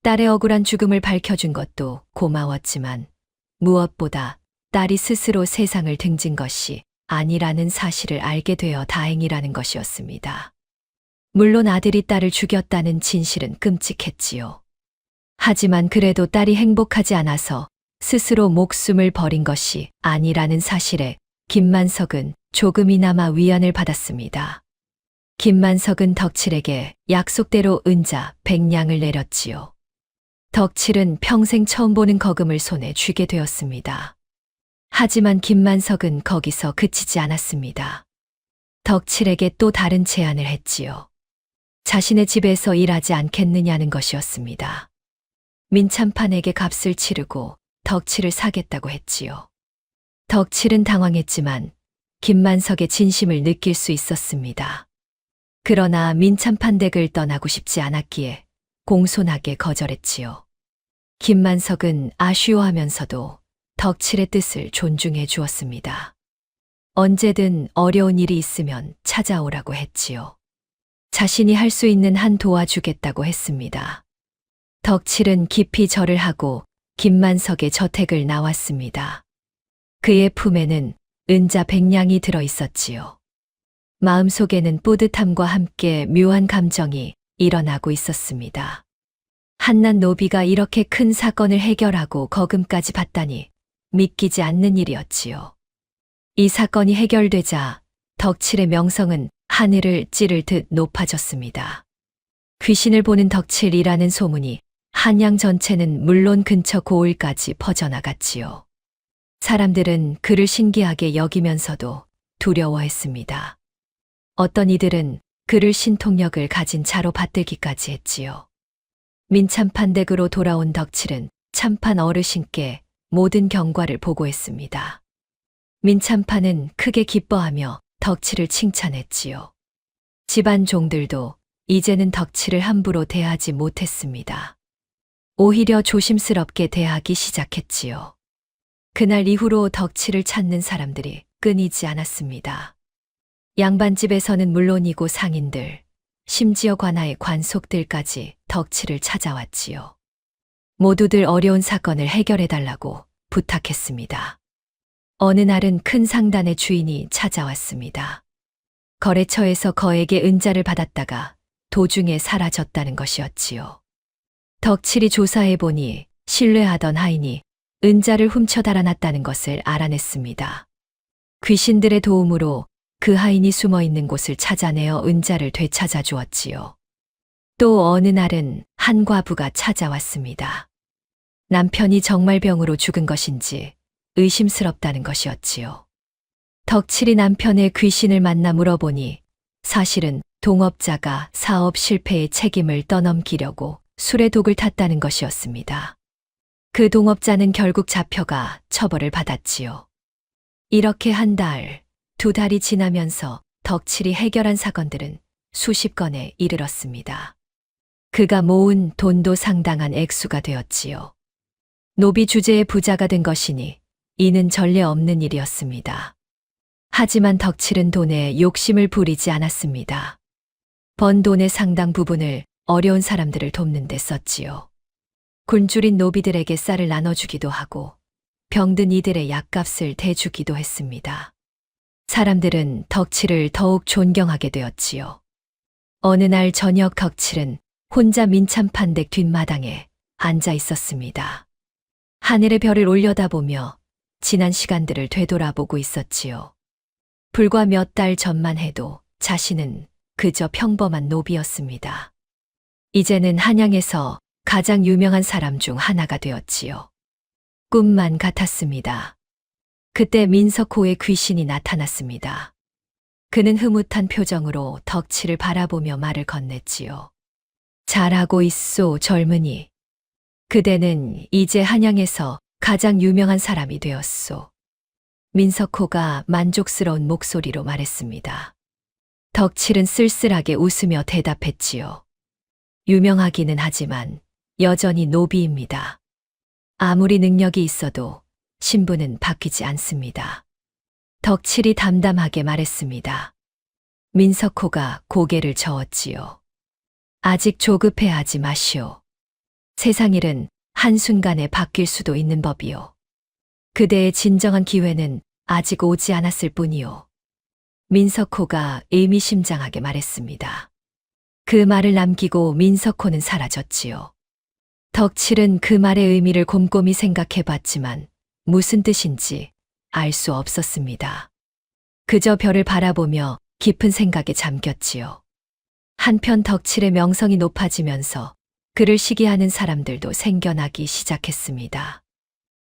딸의 억울한 죽음을 밝혀준 것도 고마웠지만 무엇보다 딸이 스스로 세상을 등진 것이 아니라는 사실을 알게 되어 다행이라는 것이었습니다. 물론 아들이 딸을 죽였다는 진실은 끔찍했지요. 하지만 그래도 딸이 행복하지 않아서 스스로 목숨을 버린 것이 아니라는 사실에 김만석은 조금이나마 위안을 받았습니다. 김만석은 덕칠에게 약속대로 은자 100냥을 내렸지요. 덕칠은 평생 처음 보는 거금을 손에 쥐게 되었습니다. 하지만 김만석은 거기서 그치지 않았습니다. 덕칠에게 또 다른 제안을 했지요. 자신의 집에서 일하지 않겠느냐는 것이었습니다. 민참판에게 값을 치르고 덕칠을 사겠다고 했지요. 덕칠은 당황했지만 김만석의 진심을 느낄 수 있었습니다. 그러나 민참판 댁을 떠나고 싶지 않았기에 공손하게 거절했지요. 김만석은 아쉬워하면서도 덕칠의 뜻을 존중해 주었습니다. 언제든 어려운 일이 있으면 찾아오라고 했지요. 자신이 할 수 있는 한 도와주겠다고 했습니다. 덕칠은 깊이 절을 하고 김만석의 저택을 나왔습니다. 그의 품에는 은자 100냥이 들어 있었지요. 마음속에는 뿌듯함과 함께 묘한 감정이 일어나고 있었습니다. 한낱 노비가 이렇게 큰 사건을 해결하고 거금까지 받다니 믿기지 않는 일이었지요. 이 사건이 해결되자 덕칠의 명성은 하늘을 찌를 듯 높아졌습니다. 귀신을 보는 덕칠이라는 소문이 한양 전체는 물론 근처 고을까지 퍼져나갔지요. 사람들은 그를 신기하게 여기면서도 두려워했습니다. 어떤 이들은 그를 신통력을 가진 자로 받들기까지 했지요. 민참판 댁으로 돌아온 덕칠은 참판 어르신께 모든 경과를 보고했습니다. 민참판은 크게 기뻐하며 덕칠을 칭찬했지요. 집안 종들도 이제는 덕칠을 함부로 대하지 못했습니다. 오히려 조심스럽게 대하기 시작했지요. 그날 이후로 덕칠을 찾는 사람들이 끊이지 않았습니다. 양반집에서는 물론이고 상인들, 심지어 관아의 관속들까지 덕칠을 찾아왔지요. 모두들 어려운 사건을 해결해달라고 부탁했습니다. 어느 날은 큰 상단의 주인이 찾아왔습니다. 거래처에서 거액의 은자를 받았다가 도중에 사라졌다는 것이었지요. 덕칠이 조사해보니 신뢰하던 하인이 은자를 훔쳐 달아났다는 것을 알아냈습니다. 귀신들의 도움으로 그 하인이 숨어 있는 곳을 찾아내어 은자를 되찾아 주었지요. 또 어느 날은 한 과부가 찾아왔습니다. 남편이 정말 병으로 죽은 것인지 의심스럽다는 것이었지요. 덕칠이 남편의 귀신을 만나 물어보니 사실은 동업자가 사업 실패의 책임을 떠넘기려고 술에 독을 탔다는 것이었습니다. 그 동업자는 결국 잡혀가 처벌을 받았지요. 이렇게 한 달, 두 달이 지나면서 덕칠이 해결한 사건들은 수십 건에 이르렀습니다. 그가 모은 돈도 상당한 액수가 되었지요. 노비 주제의 부자가 된 것이니 이는 전례 없는 일이었습니다. 하지만 덕칠은 돈에 욕심을 부리지 않았습니다. 번 돈의 상당 부분을 어려운 사람들을 돕는 데 썼지요. 굶주린 노비들에게 쌀을 나눠주기도 하고 병든 이들의 약값을 대주기도 했습니다. 사람들은 덕칠을 더욱 존경하게 되었지요. 어느 날 저녁 덕칠은 혼자 민참판 댁 뒷마당에 앉아 있었습니다. 하늘의 별을 올려다보며 지난 시간들을 되돌아보고 있었지요. 불과 몇 달 전만 해도 자신은 그저 평범한 노비였습니다. 이제는 한양에서 가장 유명한 사람 중 하나가 되었지요. 꿈만 같았습니다. 그때 민석호의 귀신이 나타났습니다. 그는 흐뭇한 표정으로 덕칠을 바라보며 말을 건넸지요. 잘하고 있소, 젊은이. 그대는 이제 한양에서 가장 유명한 사람이 되었소. 민석호가 만족스러운 목소리로 말했습니다. 덕칠은 쓸쓸하게 웃으며 대답했지요. 유명하기는 하지만 여전히 노비입니다. 아무리 능력이 있어도 신분은 바뀌지 않습니다. 덕칠이 담담하게 말했습니다. 민석호가 고개를 저었지요. 아직 조급해하지 마시오. 세상 일은 한순간에 바뀔 수도 있는 법이요. 그대의 진정한 기회는 아직 오지 않았을 뿐이요. 민석호가 의미심장하게 말했습니다. 그 말을 남기고 민석호는 사라졌지요. 덕칠은 그 말의 의미를 곰곰이 생각해 봤지만 무슨 뜻인지 알 수 없었습니다. 그저 별을 바라보며 깊은 생각에 잠겼지요. 한편 덕칠의 명성이 높아지면서 그를 시기하는 사람들도 생겨나기 시작했습니다.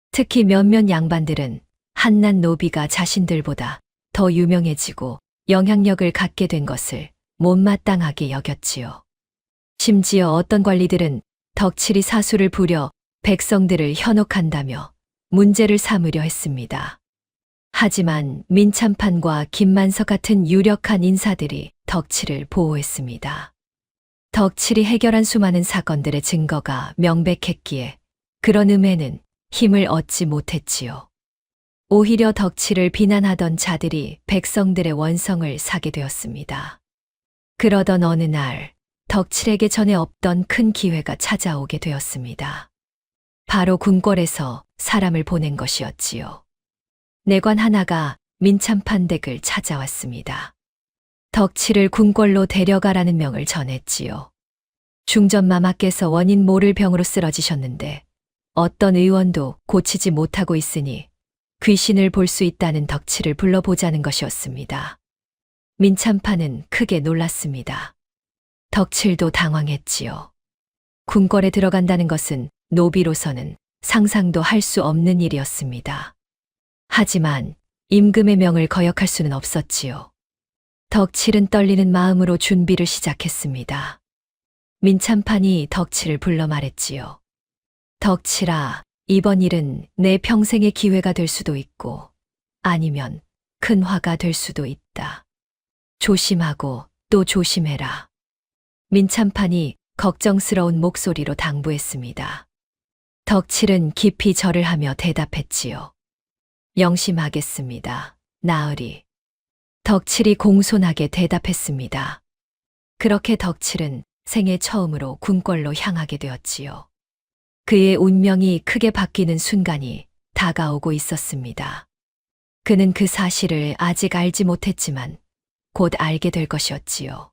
특히 몇몇 양반들은 한낱 노비가 자신들보다 더 유명해지고 영향력을 갖게 된 것을 못마땅하게 여겼지요. 심지어 어떤 관리들은 덕칠이 사수를 부려 백성들을 현혹한다며 문제를 삼으려 했습니다. 하지만 민참판과 김만석 같은 유력한 인사들이 덕칠을 보호했습니다. 덕칠이 해결한 수많은 사건들의 증거가 명백했기에 그런 음해는 힘을 얻지 못했지요. 오히려 덕칠을 비난하던 자들이 백성들의 원성을 사게 되었습니다. 그러던 어느 날 덕칠에게 전에 없던 큰 기회가 찾아오게 되었습니다. 바로 궁궐에서 사람을 보낸 것이었지요. 내관 하나가 민참판 댁을 찾아왔습니다. 덕칠을 궁궐로 데려가라는 명을 전했지요. 중전마마께서 원인 모를 병으로 쓰러지셨는데 어떤 의원도 고치지 못하고 있으니 귀신을 볼 수 있다는 덕칠을 불러보자는 것이었습니다. 민참판은 크게 놀랐습니다. 덕칠도 당황했지요. 궁궐에 들어간다는 것은 노비로서는 상상도 할 수 없는 일이었습니다. 하지만 임금의 명을 거역할 수는 없었지요. 덕칠은 떨리는 마음으로 준비를 시작했습니다. 민참판이 덕칠을 불러 말했지요. 덕칠아, 이번 일은 내 평생의 기회가 될 수도 있고 아니면 큰 화가 될 수도 있다. 조심하고 또 조심해라. 민참판이 걱정스러운 목소리로 당부했습니다. 덕칠은 깊이 절을 하며 대답했지요. 명심하겠습니다. 나으리. 덕칠이 공손하게 대답했습니다. 그렇게 덕칠은 생애 처음으로 궁궐로 향하게 되었지요. 그의 운명이 크게 바뀌는 순간이 다가오고 있었습니다. 그는 그 사실을 아직 알지 못했지만 곧 알게 될 것이었지요.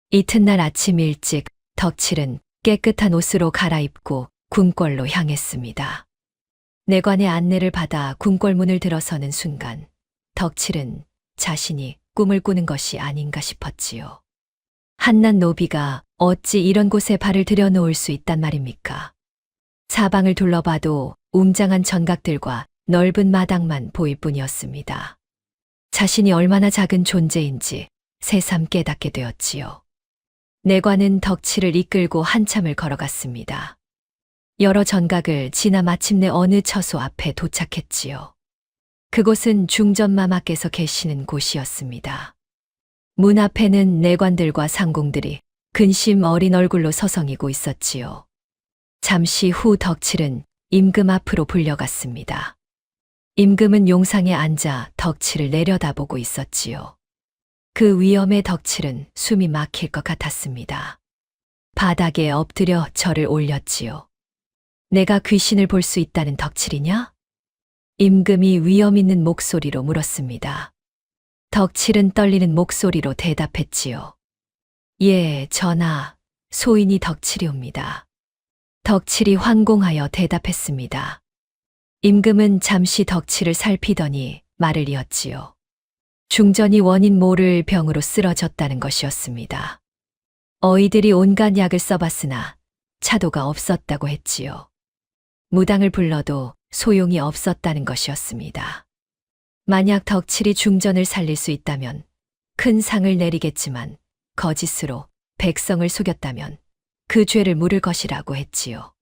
이튿날 아침 일찍 덕칠은 깨끗한 옷으로 갈아입고 궁궐로 향했습니다. 내관의 안내를 받아 궁궐문을 들어서는 순간 덕칠은 자신이 꿈을 꾸는 것이 아닌가 싶었지요. 한낱 노비가 어찌 이런 곳에 발을 들여놓을 수 있단 말입니까? 사방을 둘러봐도 웅장한 전각들과 넓은 마당만 보일 뿐이었습니다. 자신이 얼마나 작은 존재인지 새삼 깨닫게 되었지요. 내관은 덕칠을 이끌고 한참을 걸어갔습니다. 여러 전각을 지나 마침내 어느 처소 앞에 도착했지요. 그곳은 중전마마께서 계시는 곳이었습니다. 문 앞에는 내관들과 상공들이 근심 어린 얼굴로 서성이고 있었지요. 잠시 후 덕칠은 임금 앞으로 불려갔습니다. 임금은 용상에 앉아 덕칠을 내려다보고 있었지요. 그 위엄에 덕칠은 숨이 막힐 것 같았습니다. 바닥에 엎드려 절을 올렸지요. 내가 귀신을 볼 수 있다는 덕칠이냐? 임금이 위엄 있는 목소리로 물었습니다. 덕칠은 떨리는 목소리로 대답했지요. 예, 전하, 소인이 덕칠이옵니다. 덕칠이 황공하여 대답했습니다. 임금은 잠시 덕칠을 살피더니 말을 이었지요. 중전이 원인 모를 병으로 쓰러졌다는 것이었습니다. 어이들이 온갖 약을 써봤으나 차도가 없었다고 했지요. 무당을 불러도 소용이 없었다는 것이었습니다. 만약 덕칠이 중전을 살릴 수 있다면 큰 상을 내리겠지만 거짓으로 백성을 속였다면 그 죄를 물을 것이라고 했지요.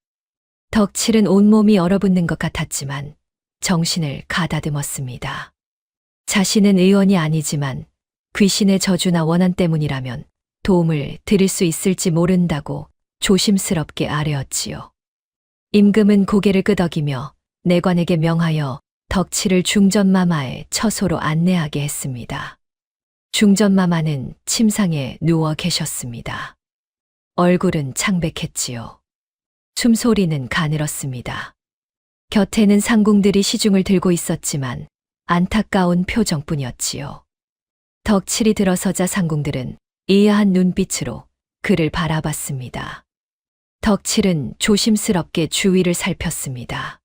덕칠은 온몸이 얼어붙는 것 같았지만 정신을 가다듬었습니다. 자신은 의원이 아니지만 귀신의 저주나 원한 때문이라면 도움을 드릴 수 있을지 모른다고 조심스럽게 아뢰었지요. 임금은 고개를 끄덕이며 내관에게 명하여 덕칠을 중전마마의 처소로 안내하게 했습니다. 중전마마는 침상에 누워 계셨습니다. 얼굴은 창백했지요. 숨소리는 가늘었습니다. 곁에는 상궁들이 시중을 들고 있었지만 안타까운 표정뿐이었지요. 덕칠이 들어서자 상궁들은 이해한 눈빛으로 그를 바라봤습니다. 덕칠은 조심스럽게 주위를 살폈습니다.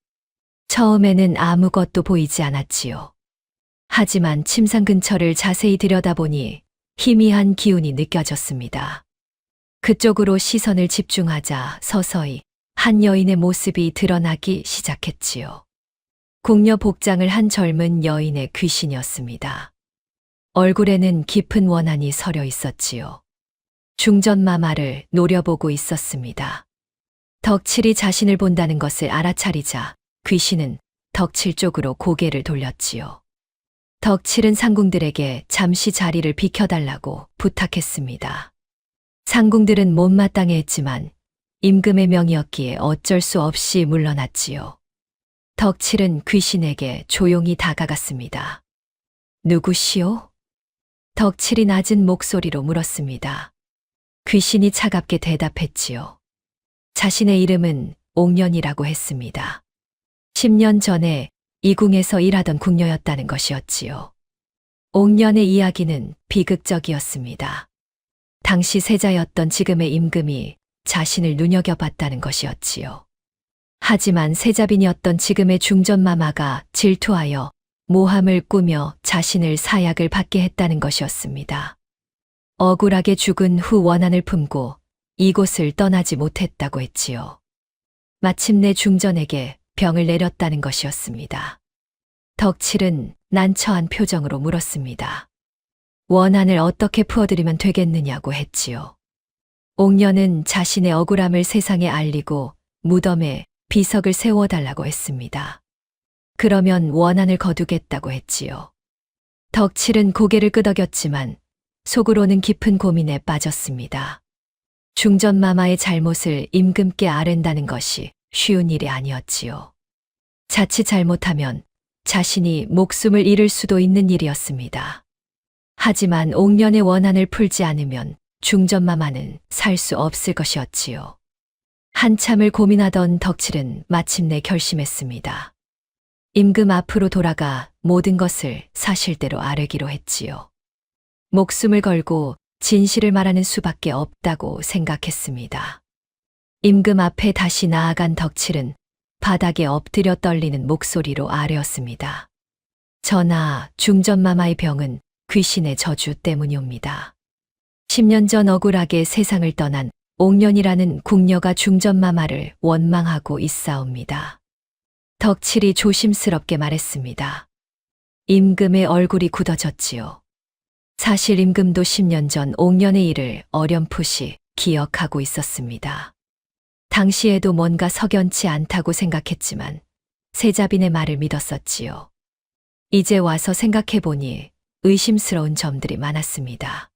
처음에는 아무것도 보이지 않았지요. 하지만 침상 근처를 자세히 들여다보니 희미한 기운이 느껴졌습니다. 그쪽으로 시선을 집중하자 서서히 한 여인의 모습이 드러나기 시작했지요. 궁녀 복장을 한 젊은 여인의 귀신이었습니다. 얼굴에는 깊은 원한이 서려 있었지요. 중전마마를 노려보고 있었습니다. 덕칠이 자신을 본다는 것을 알아차리자 귀신은 덕칠 쪽으로 고개를 돌렸지요. 덕칠은 상궁들에게 잠시 자리를 비켜달라고 부탁했습니다. 상궁들은 못마땅해 했지만 임금의 명이었기에 어쩔 수 없이 물러났지요. 덕칠은 귀신에게 조용히 다가갔습니다. 누구시오? 덕칠이 낮은 목소리로 물었습니다. 귀신이 차갑게 대답했지요. 자신의 이름은 옥년이라고 했습니다. 10년 전에 이 궁에서 일하던 궁녀였다는 것이었지요. 옥년의 이야기는 비극적이었습니다. 당시 세자였던 지금의 임금이 자신을 눈여겨봤다는 것이었지요. 하지만 세자빈이었던 지금의 중전마마가 질투하여 모함을 꾸며 자신을 사약을 받게 했다는 것이었습니다. 억울하게 죽은 후 원한을 품고 이곳을 떠나지 못했다고 했지요. 마침내 중전에게 병을 내렸다는 것이었습니다. 덕칠은 난처한 표정으로 물었습니다. 원한을 어떻게 풀어드리면 되겠느냐고 했지요. 옥년은 자신의 억울함을 세상에 알리고 무덤에 비석을 세워달라고 했습니다. 그러면 원한을 거두겠다고 했지요. 덕칠은 고개를 끄덕였지만 속으로는 깊은 고민에 빠졌습니다. 중전마마의 잘못을 임금께 아랜다는 것이 쉬운 일이 아니었지요. 자칫 잘못하면 자신이 목숨을 잃을 수도 있는 일이었습니다. 하지만 옥년의 원한을 풀지 않으면 중전마마는 살 수 없을 것이었지요. 한참을 고민하던 덕칠은 마침내 결심했습니다. 임금 앞으로 돌아가 모든 것을 사실대로 아뢰기로 했지요. 목숨을 걸고 진실을 말하는 수밖에 없다고 생각했습니다. 임금 앞에 다시 나아간 덕칠은 바닥에 엎드려 떨리는 목소리로 아뢰었습니다. 전하, 중전마마의 병은 귀신의 저주 때문이옵니다. 10년 전 억울하게 세상을 떠난 옥년이라는 궁녀가 중전마마를 원망하고 있사옵니다. 덕칠이 조심스럽게 말했습니다. 임금의 얼굴이 굳어졌지요. 사실 임금도 10년 전 옥년의 일을 어렴풋이 기억하고 있었습니다. 당시에도 뭔가 석연치 않다고 생각했지만 세자빈의 말을 믿었었지요. 이제 와서 생각해보니 의심스러운 점들이 많았습니다.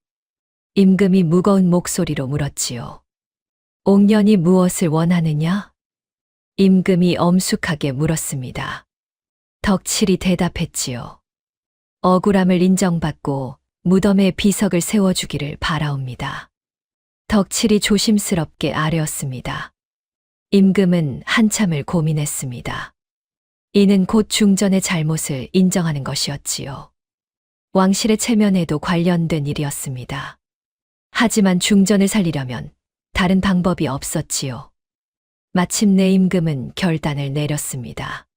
임금이 무거운 목소리로 물었지요. 옥년이 무엇을 원하느냐? 임금이 엄숙하게 물었습니다. 덕칠이 대답했지요. 억울함을 인정받고 무덤에 비석을 세워주기를 바라옵니다. 덕칠이 조심스럽게 아뢰었습니다. 임금은 한참을 고민했습니다. 이는 곧 중전의 잘못을 인정하는 것이었지요. 왕실의 체면에도 관련된 일이었습니다. 하지만 중전을 살리려면 다른 방법이 없었지요. 마침내 임금은 결단을 내렸습니다.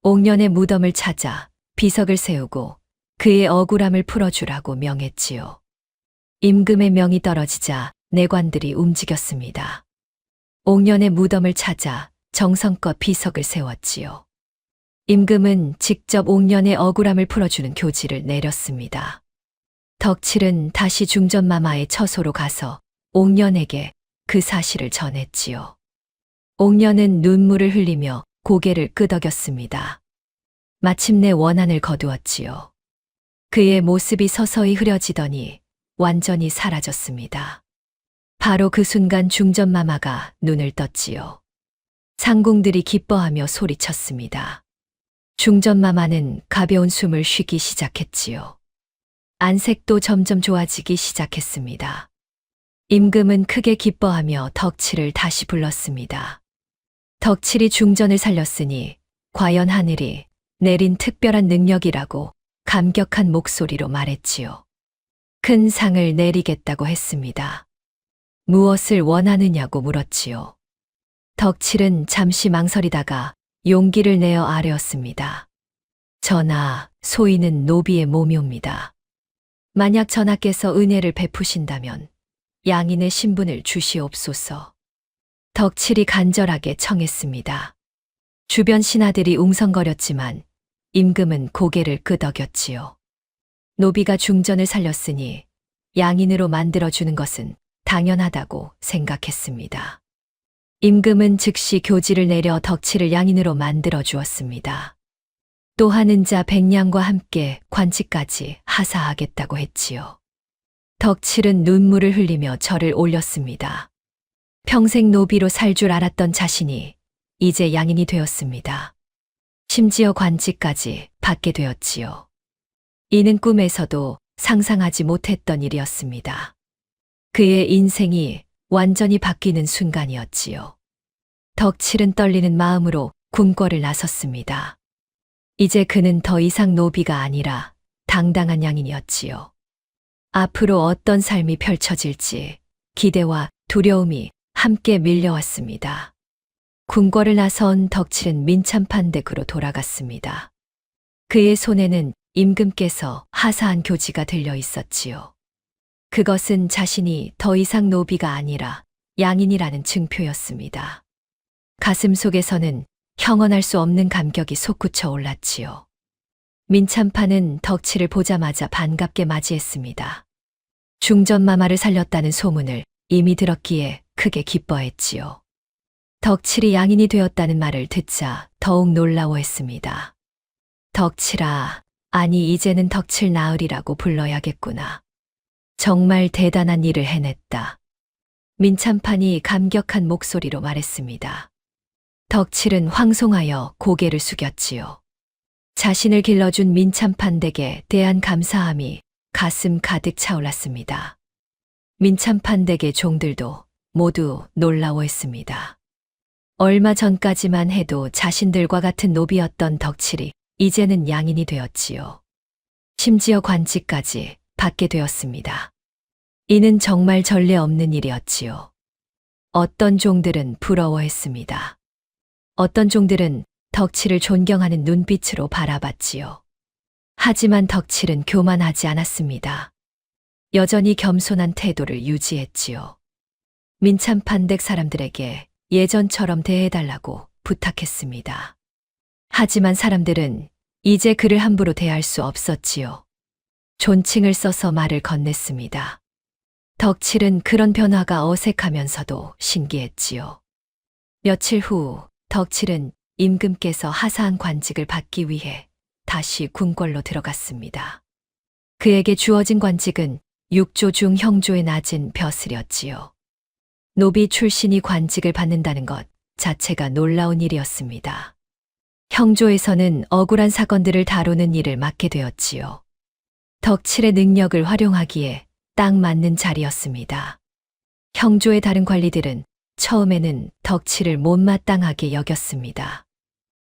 옥년의 무덤을 찾아 비석을 세우고 그의 억울함을 풀어주라고 명했지요. 임금의 명이 떨어지자 내관들이 움직였습니다. 옥년의 무덤을 찾아 정성껏 비석을 세웠지요. 임금은 직접 옥년의 억울함을 풀어주는 교지를 내렸습니다. 덕칠은 다시 중전마마의 처소로 가서 옥년에게 그 사실을 전했지요. 옥년은 눈물을 흘리며 고개를 끄덕였습니다. 마침내 원한을 거두었지요. 그의 모습이 서서히 흐려지더니 완전히 사라졌습니다. 바로 그 순간 중전마마가 눈을 떴지요. 상궁들이 기뻐하며 소리쳤습니다. 중전마마는 가벼운 숨을 쉬기 시작했지요. 안색도 점점 좋아지기 시작했습니다. 임금은 크게 기뻐하며 덕칠을 다시 불렀습니다. 덕칠이 중전을 살렸으니 과연 하늘이 내린 특별한 능력이라고 감격한 목소리로 말했지요. 큰 상을 내리겠다고 했습니다. 무엇을 원하느냐고 물었지요. 덕칠은 잠시 망설이다가 용기를 내어 아뢰었습니다. 전하, 소인은 노비의 모묘입니다. 만약 전하께서 은혜를 베푸신다면 양인의 신분을 주시옵소서. 덕칠이 간절하게 청했습니다. 주변 신하들이 웅성거렸지만 임금은 고개를 끄덕였지요. 노비가 중전을 살렸으니 양인으로 만들어주는 것은 당연하다고 생각했습니다. 임금은 즉시 교지를 내려 덕칠을 양인으로 만들어 주었습니다. 또 하는 자 100냥과 함께 관직까지 하사하겠다고 했지요. 덕칠은 눈물을 흘리며 절을 올렸습니다. 평생 노비로 살 줄 알았던 자신이 이제 양인이 되었습니다. 심지어 관직까지 받게 되었지요. 이는 꿈에서도 상상하지 못했던 일이었습니다. 그의 인생이 완전히 바뀌는 순간이었지요. 덕칠은 떨리는 마음으로 궁궐을 나섰습니다. 이제 그는 더 이상 노비가 아니라 당당한 양인이었지요. 앞으로 어떤 삶이 펼쳐질지 기대와 두려움이 함께 밀려왔습니다. 궁궐을 나선 덕칠은 민참판 댁으로 돌아갔습니다. 그의 손에는 임금께서 하사한 교지가 들려 있었지요. 그것은 자신이 더 이상 노비가 아니라 양인이라는 증표였습니다. 가슴 속에서는 형언할 수 없는 감격이 솟구쳐 올랐지요. 민참판은 덕칠을 보자마자 반갑게 맞이했습니다. 중전마마를 살렸다는 소문을 이미 들었기에 크게 기뻐했지요. 덕칠이 양인이 되었다는 말을 듣자 더욱 놀라워했습니다. 덕칠아, 아니 이제는 덕칠 나으리라고 불러야겠구나. 정말 대단한 일을 해냈다. 민참판이 감격한 목소리로 말했습니다. 덕칠은 황송하여 고개를 숙였지요. 자신을 길러준 민참판 댁에 대한 감사함이 가슴 가득 차올랐습니다. 민참판 댁의 종들도 모두 놀라워했습니다. 얼마 전까지만 해도 자신들과 같은 노비였던 덕칠이 이제는 양인이 되었지요. 심지어 관직까지 받게 되었습니다. 이는 정말 전례 없는 일이었지요. 어떤 종들은 부러워했습니다. 어떤 종들은 덕칠을 존경하는 눈빛으로 바라봤지요. 하지만 덕칠은 교만하지 않았습니다. 여전히 겸손한 태도를 유지했지요. 민참판댁 사람들에게 예전처럼 대해달라고 부탁했습니다. 하지만 사람들은 이제 그를 함부로 대할 수 없었지요. 존칭을 써서 말을 건넸습니다. 덕칠은 그런 변화가 어색하면서도 신기했지요. 며칠 후 덕칠은 임금께서 하사한 관직을 받기 위해 다시 궁궐로 들어갔습니다. 그에게 주어진 관직은 6조 중 형조에 낮은 벼슬이었지요. 노비 출신이 관직을 받는다는 것 자체가 놀라운 일이었습니다. 형조에서는 억울한 사건들을 다루는 일을 맡게 되었지요. 덕칠의 능력을 활용하기에 딱 맞는 자리였습니다. 형조의 다른 관리들은 처음에는 덕칠을 못마땅하게 여겼습니다.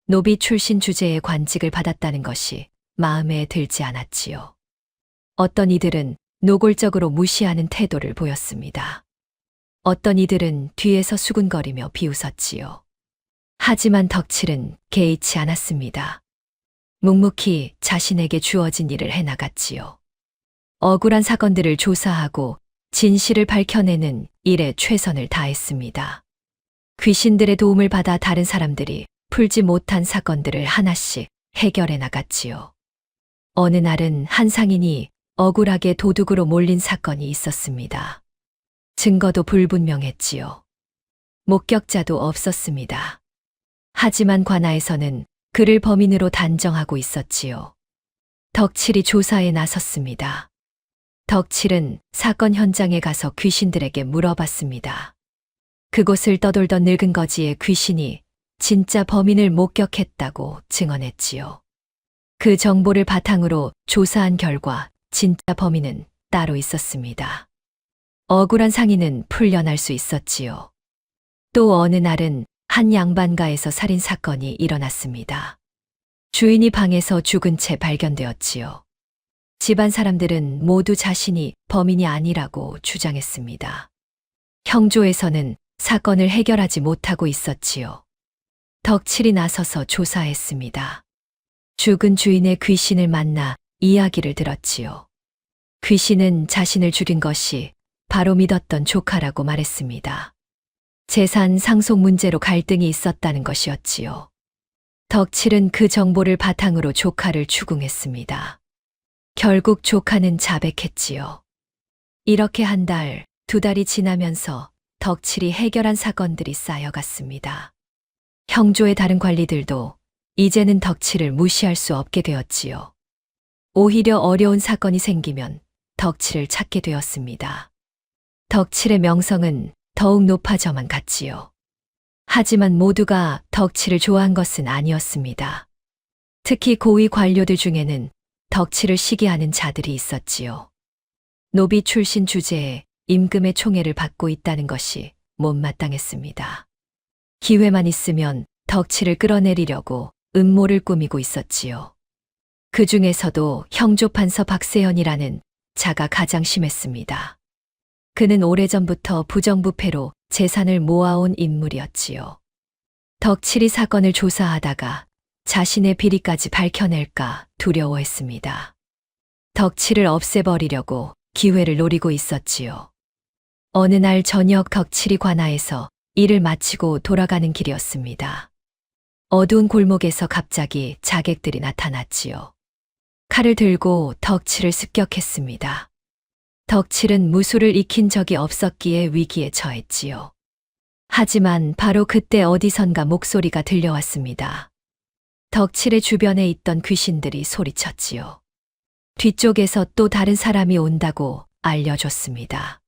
노비 출신 주제의 관직을 받았다는 것이 마음에 들지 않았지요. 어떤 이들은 노골적으로 무시하는 태도를 보였습니다. 어떤 이들은 뒤에서 수군거리며 비웃었지요. 하지만 덕칠은 개의치 않았습니다. 묵묵히 자신에게 주어진 일을 해나갔지요. 억울한 사건들을 조사하고 진실을 밝혀내는 일에 최선을 다했습니다. 귀신들의 도움을 받아 다른 사람들이 풀지 못한 사건들을 하나씩 해결해 나갔지요. 어느 날은 한 상인이 억울하게 도둑으로 몰린 사건이 있었습니다. 증거도 불분명했지요. 목격자도 없었습니다. 하지만 관아에서는 그를 범인으로 단정하고 있었지요. 덕칠이 조사에 나섰습니다. 덕칠은 사건 현장에 가서 귀신들에게 물어봤습니다. 그곳을 떠돌던 늙은 거지의 귀신이 진짜 범인을 목격했다고 증언했지요. 그 정보를 바탕으로 조사한 결과 진짜 범인은 따로 있었습니다. 억울한 상인은 풀려날 수 있었지요. 또 어느 날은 한 양반가에서 살인 사건이 일어났습니다. 주인이 방에서 죽은 채 발견되었지요. 집안 사람들은 모두 자신이 범인이 아니라고 주장했습니다. 형조에서는 사건을 해결하지 못하고 있었지요. 덕칠이 나서서 조사했습니다. 죽은 주인의 귀신을 만나 이야기를 들었지요. 귀신은 자신을 죽인 것이 바로 믿었던 조카라고 말했습니다. 재산 상속 문제로 갈등이 있었다는 것이었지요. 덕칠은 그 정보를 바탕으로 조카를 추궁했습니다. 결국 조카는 자백했지요. 이렇게 한 달, 두 달이 지나면서 덕칠이 해결한 사건들이 쌓여갔습니다. 형조의 다른 관리들도 이제는 덕칠을 무시할 수 없게 되었지요. 오히려 어려운 사건이 생기면 덕칠을 찾게 되었습니다. 덕칠의 명성은 더욱 높아져만 갔지요. 하지만 모두가 덕칠을 좋아한 것은 아니었습니다. 특히 고위 관료들 중에는 덕칠을 시기하는 자들이 있었지요. 노비 출신 주제에 임금의 총애를 받고 있다는 것이 못마땅했습니다. 기회만 있으면 덕칠을 끌어내리려고 음모를 꾸미고 있었지요. 그 중에서도 형조판서 박세현이라는 자가 가장 심했습니다. 그는 오래전부터 부정부패로 재산을 모아온 인물이었지요. 덕칠이 사건을 조사하다가 자신의 비리까지 밝혀낼까 두려워했습니다. 덕칠을 없애버리려고 기회를 노리고 있었지요. 어느 날 저녁 덕칠이 관아에서 일을 마치고 돌아가는 길이었습니다. 어두운 골목에서 갑자기 자객들이 나타났지요. 칼을 들고 덕칠을 습격했습니다. 덕칠은 무술을 익힌 적이 없었기에 위기에 처했지요. 하지만 바로 그때 어디선가 목소리가 들려왔습니다. 덕칠의 주변에 있던 귀신들이 소리쳤지요. 뒤쪽에서 또 다른 사람이 온다고 알려줬습니다.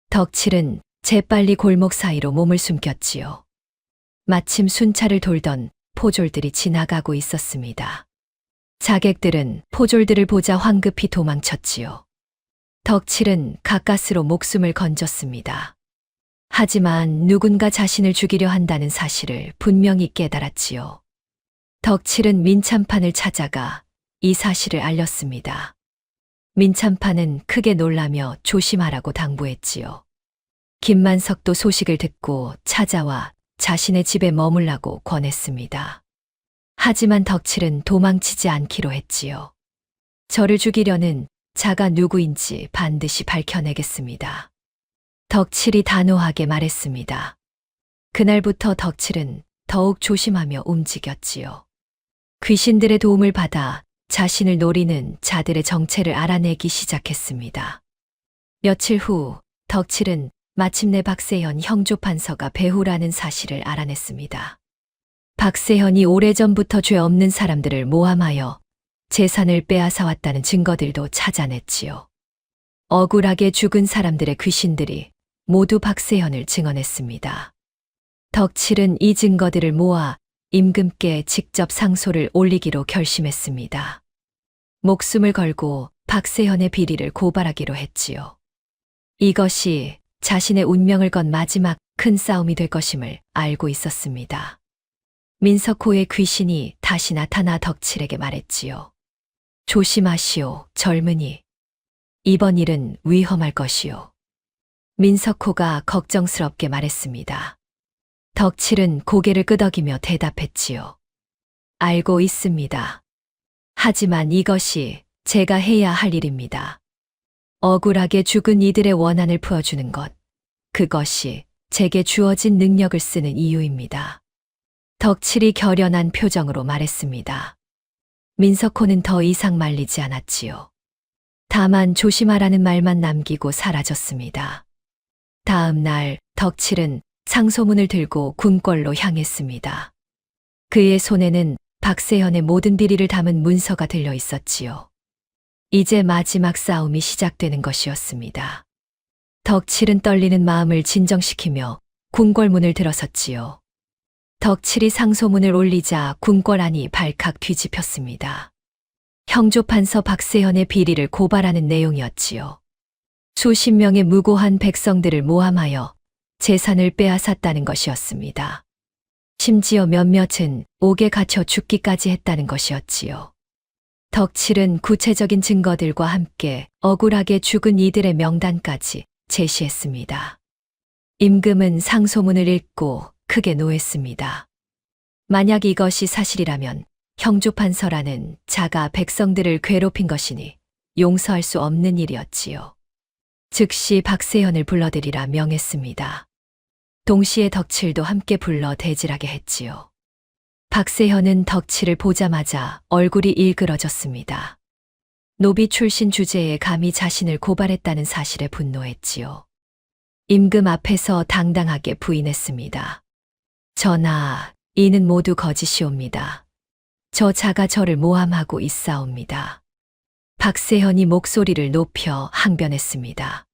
덕칠은 재빨리 골목 사이로 몸을 숨겼지요. 마침 순찰을 돌던 포졸들이 지나가고 있었습니다. 자객들은 포졸들을 보자 황급히 도망쳤지요. 덕칠은 가까스로 목숨을 건졌습니다. 하지만 누군가 자신을 죽이려 한다는 사실을 분명히 깨달았지요. 덕칠은 민참판을 찾아가 이 사실을 알렸습니다. 민참판은 크게 놀라며 조심하라고 당부했지요. 김만석도 소식을 듣고 찾아와 자신의 집에 머물라고 권했습니다. 하지만 덕칠은 도망치지 않기로 했지요. 저를 죽이려는 자가 누구인지 반드시 밝혀내겠습니다. 덕칠이 단호하게 말했습니다. 그날부터 덕칠은 더욱 조심하며 움직였지요. 귀신들의 도움을 받아 자신을 노리는 자들의 정체를 알아내기 시작했습니다. 며칠 후 덕칠은 마침내 박세현 형조판서가 배후라는 사실을 알아냈습니다. 박세현이 오래전부터 죄 없는 사람들을 모함하여 재산을 빼앗아왔다는 증거들도 찾아냈지요. 억울하게 죽은 사람들의 귀신들이 모두 박세현을 증언했습니다. 덕칠은 이 증거들을 모아 임금께 직접 상소를 올리기로 결심했습니다. 목숨을 걸고 박세현의 비리를 고발하기로 했지요. 이것이 자신의 운명을 건 마지막 큰 싸움이 될 것임을 알고 있었습니다. 민석호의 귀신이 다시 나타나 덕칠에게 말했지요. 조심하시오, 젊은이. 이번 일은 위험할 것이오. 민석호가 걱정스럽게 말했습니다. 덕칠은 고개를 끄덕이며 대답했지요. 알고 있습니다. 하지만 이것이 제가 해야 할 일입니다. 억울하게 죽은 이들의 원한을 풀어주는 것, 그것이 제게 주어진 능력을 쓰는 이유입니다. 덕칠이 결연한 표정으로 말했습니다. 민석호는 더 이상 말리지 않았지요. 다만 조심하라는 말만 남기고 사라졌습니다. 다음 날 덕칠은 상소문을 들고 궁궐로 향했습니다. 그의 손에는 박세현의 모든 비리를 담은 문서가 들려 있었지요. 이제 마지막 싸움이 시작되는 것이었습니다. 덕칠은 떨리는 마음을 진정시키며 궁궐문을 들어섰지요. 덕칠이 상소문을 올리자 궁궐 안이 발칵 뒤집혔습니다. 형조판서 박세현의 비리를 고발하는 내용이었지요. 수십 명의 무고한 백성들을 모함하여 재산을 빼앗았다는 것이었습니다. 심지어 몇몇은 옥에 갇혀 죽기까지 했다는 것이었지요. 덕칠은 구체적인 증거들과 함께 억울하게 죽은 이들의 명단까지 제시했습니다. 임금은 상소문을 읽고 크게 노했습니다. 만약 이것이 사실이라면 형조판서라는 자가 백성들을 괴롭힌 것이니 용서할 수 없는 일이었지요. 즉시 박세현을 불러들이라 명했습니다. 동시에 덕칠도 함께 불러 대질하게 했지요. 박세현은 덕칠을 보자마자 얼굴이 일그러졌습니다. 노비 출신 주제에 감히 자신을 고발했다는 사실에 분노했지요. 임금 앞에서 당당하게 부인했습니다. 전하, 이는 모두 거짓이옵니다. 저 자가 저를 모함하고 있사옵니다. 박세현이 목소리를 높여 항변했습니다.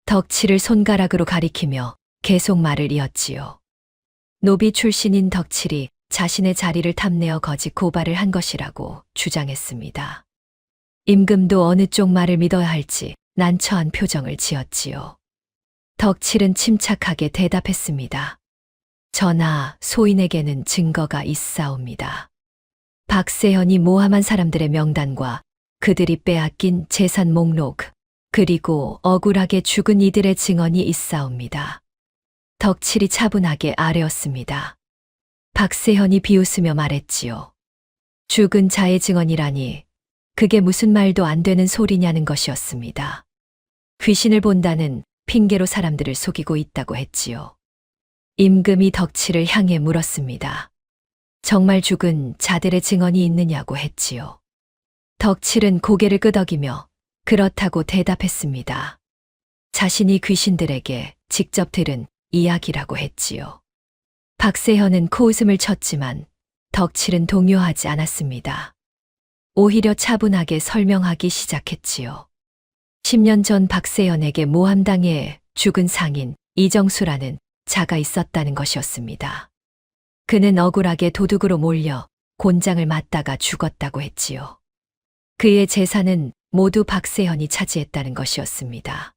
덕칠을 손가락으로 가리키며 계속 말을 이었지요. 노비 출신인 덕칠이 자신의 자리를 탐내어 거짓 고발을 한 것이라고 주장했습니다. 임금도 어느 쪽 말을 믿어야 할지 난처한 표정을 지었지요. 덕칠은 침착하게 대답했습니다. 전하, 소인에게는 증거가 있사옵니다. 박세현이 모함한 사람들의 명단과 그들이 빼앗긴 재산 목록, 그리고 억울하게 죽은 이들의 증언이 있사옵니다. 덕칠이 차분하게 아뢰었습니다. 박세현이 비웃으며 말했지요. 죽은 자의 증언이라니 그게 무슨 말도 안 되는 소리냐는 것이었습니다. 귀신을 본다는 핑계로 사람들을 속이고 있다고 했지요. 임금이 덕칠을 향해 물었습니다. 정말 죽은 자들의 증언이 있느냐고 했지요. 덕칠은 고개를 끄덕이며 그렇다고 대답했습니다. 자신이 귀신들에게 직접 들은 이야기라고 했지요. 박세현은 코웃음을 쳤지만 덕칠은 동요하지 않았습니다. 오히려 차분하게 설명하기 시작했지요. 10년 전 박세현에게 모함당해 죽은 상인 이정수라는 자가 있었다는 것이었습니다. 그는 억울하게 도둑으로 몰려 곤장을 맞다가 죽었다고 했지요. 그의 재산은 모두 박세현이 차지했다는 것이었습니다.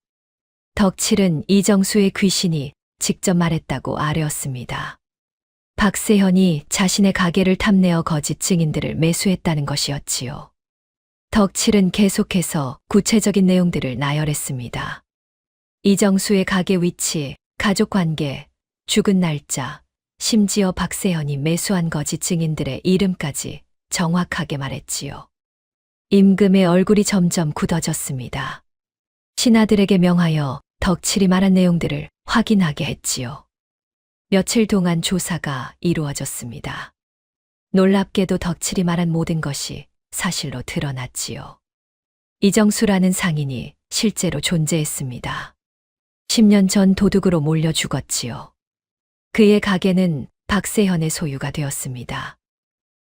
덕칠은 이정수의 귀신이 직접 말했다고 아뢰었습니다. 박세현이 자신의 가게를 탐내어 거짓 증인들을 매수했다는 것이었지요. 덕칠은 계속해서 구체적인 내용들을 나열했습니다. 이정수의 가게 위치, 가족 관계, 죽은 날짜, 심지어 박세현이 매수한 거짓 증인들의 이름까지 정확하게 말했지요. 임금의 얼굴이 점점 굳어졌습니다. 신하들에게 명하여 덕칠이 말한 내용들을 확인하게 했지요. 며칠 동안 조사가 이루어졌습니다. 놀랍게도 덕칠이 말한 모든 것이 사실로 드러났지요. 이정수라는 상인이 실제로 존재했습니다. 10년 전 도둑으로 몰려 죽었지요. 그의 가게는 박세현의 소유가 되었습니다.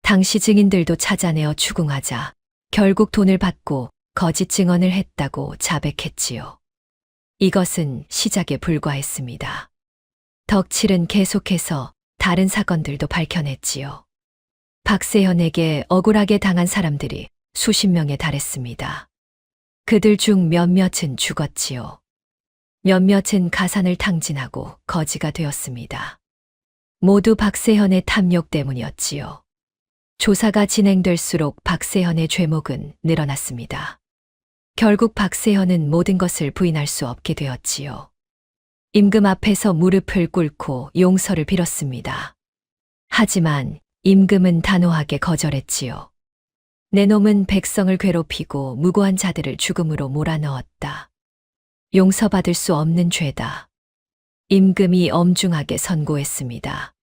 당시 증인들도 찾아내어 추궁하자 결국 돈을 받고 거짓 증언을 했다고 자백했지요. 이것은 시작에 불과했습니다. 덕칠은 계속해서 다른 사건들도 밝혀냈지요. 박세현에게 억울하게 당한 사람들이 수십 명에 달했습니다. 그들 중 몇몇은 죽었지요. 몇몇은 가산을 탕진하고 거지가 되었습니다. 모두 박세현의 탐욕 때문이었지요. 조사가 진행될수록 박세현의 죄목은 늘어났습니다. 결국 박세현은 모든 것을 부인할 수 없게 되었지요. 임금 앞에서 무릎을 꿇고 용서를 빌었습니다. 하지만 임금은 단호하게 거절했지요. 내 놈은 백성을 괴롭히고 무고한 자들을 죽음으로 몰아넣었다. 용서받을 수 없는 죄다. 임금이 엄중하게 선고했습니다.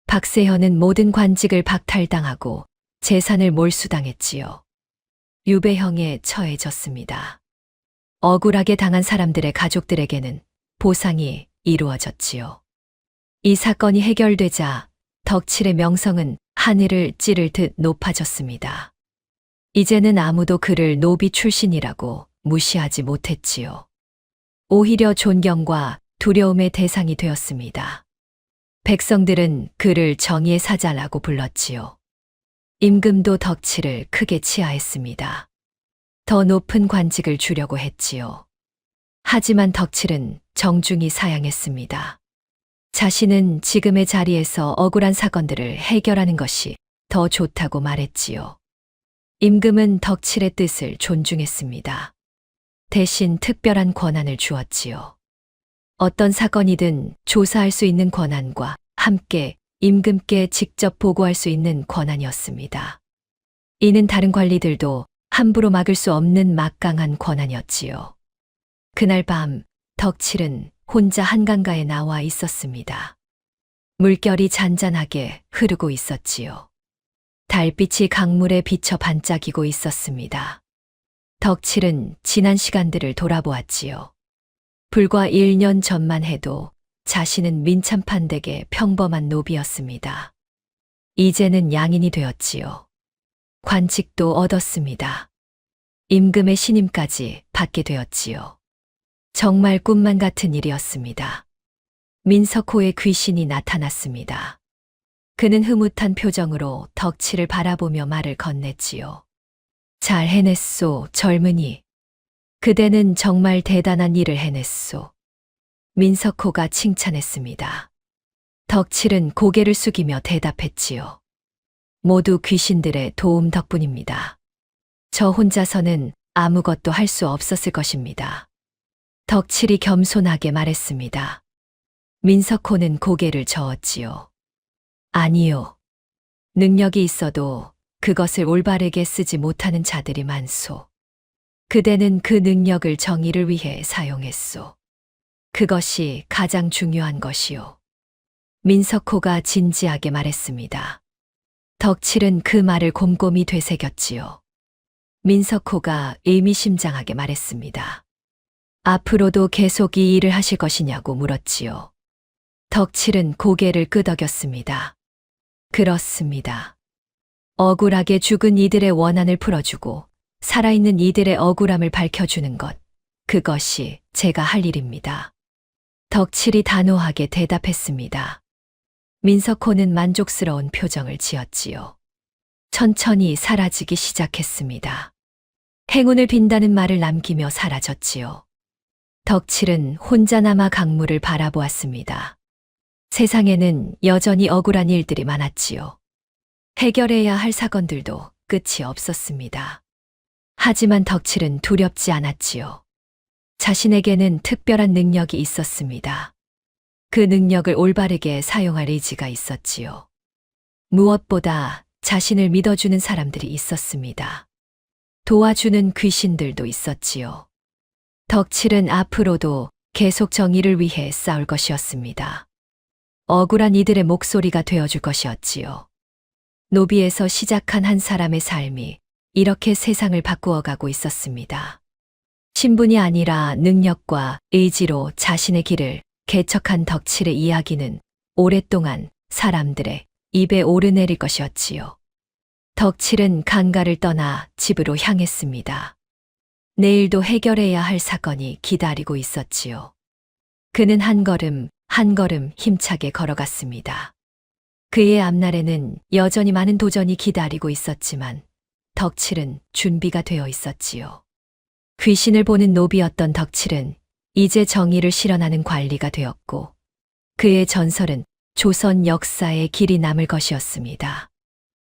박세현은 모든 관직을 박탈당하고 재산을 몰수당했지요. 유배형에 처해졌습니다. 억울하게 당한 사람들의 가족들에게는 보상이 이루어졌지요. 이 사건이 해결되자 덕칠의 명성은 하늘을 찌를 듯 높아졌습니다. 이제는 아무도 그를 노비 출신이라고 무시하지 못했지요. 오히려 존경과 두려움의 대상이 되었습니다. 백성들은 그를 정의의 사자라고 불렀지요. 임금도 덕칠을 크게 치하했습니다. 더 높은 관직을 주려고 했지요. 하지만 덕칠은 정중히 사양했습니다. 자신은 지금의 자리에서 억울한 사건들을 해결하는 것이 더 좋다고 말했지요. 임금은 덕칠의 뜻을 존중했습니다. 대신 특별한 권한을 주었지요. 어떤 사건이든 조사할 수 있는 권한과 함께 임금께 직접 보고할 수 있는 권한이었습니다. 이는 다른 관리들도 함부로 막을 수 없는 막강한 권한이었지요. 그날 밤 덕칠은 혼자 한강가에 나와 있었습니다. 물결이 잔잔하게 흐르고 있었지요. 달빛이 강물에 비쳐 반짝이고 있었습니다. 덕칠은 지난 시간들을 돌아보았지요. 불과 1년 전만 해도 자신은 민참판댁의 평범한 노비였습니다. 이제는 양인이 되었지요. 관직도 얻었습니다. 임금의 신임까지 받게 되었지요. 정말 꿈만 같은 일이었습니다. 민석호의 귀신이 나타났습니다. 그는 흐뭇한 표정으로 덕칠을 바라보며 말을 건넸지요. 잘 해냈소, 젊은이. 그대는 정말 대단한 일을 해냈소. 민석호가 칭찬했습니다. 덕칠은 고개를 숙이며 대답했지요. 모두 귀신들의 도움 덕분입니다. 저 혼자서는 아무것도 할 수 없었을 것입니다. 덕칠이 겸손하게 말했습니다. 민석호는 고개를 저었지요. 아니요. 능력이 있어도 그것을 올바르게 쓰지 못하는 자들이 많소. 그대는 그 능력을 정의를 위해 사용했소. 그것이 가장 중요한 것이요. 민석호가 진지하게 말했습니다. 덕칠은 그 말을 곰곰이 되새겼지요. 민석호가 의미심장하게 말했습니다. 앞으로도 계속 이 일을 하실 것이냐고 물었지요. 덕칠은 고개를 끄덕였습니다. 그렇습니다. 억울하게 죽은 이들의 원한을 풀어주고 살아있는 이들의 억울함을 밝혀주는 것, 그것이 제가 할 일입니다. 덕칠이 단호하게 대답했습니다. 민석호는 만족스러운 표정을 지었지요. 천천히 사라지기 시작했습니다. 행운을 빈다는 말을 남기며 사라졌지요. 덕칠은 혼자 남아 강물을 바라보았습니다. 세상에는 여전히 억울한 일들이 많았지요. 해결해야 할 사건들도 끝이 없었습니다. 하지만 덕칠은 두렵지 않았지요. 자신에게는 특별한 능력이 있었습니다. 그 능력을 올바르게 사용할 의지가 있었지요. 무엇보다 자신을 믿어주는 사람들이 있었습니다. 도와주는 귀신들도 있었지요. 덕칠은 앞으로도 계속 정의를 위해 싸울 것이었습니다. 억울한 이들의 목소리가 되어줄 것이었지요. 노비에서 시작한 한 사람의 삶이 이렇게 세상을 바꾸어가고 있었습니다. 신분이 아니라 능력과 의지로 자신의 길을 개척한 덕칠의 이야기는 오랫동안 사람들의 입에 오르내릴 것이었지요. 덕칠은 강가를 떠나 집으로 향했습니다. 내일도 해결해야 할 사건이 기다리고 있었지요. 그는 한 걸음 한 걸음 힘차게 걸어갔습니다. 그의 앞날에는 여전히 많은 도전이 기다리고 있었지만 덕칠은 준비가 되어 있었지요. 귀신을 보는 노비였던 덕칠은 이제 정의를 실현하는 관리가 되었고 그의 전설은 조선 역사에 길이 남을 것이었습니다.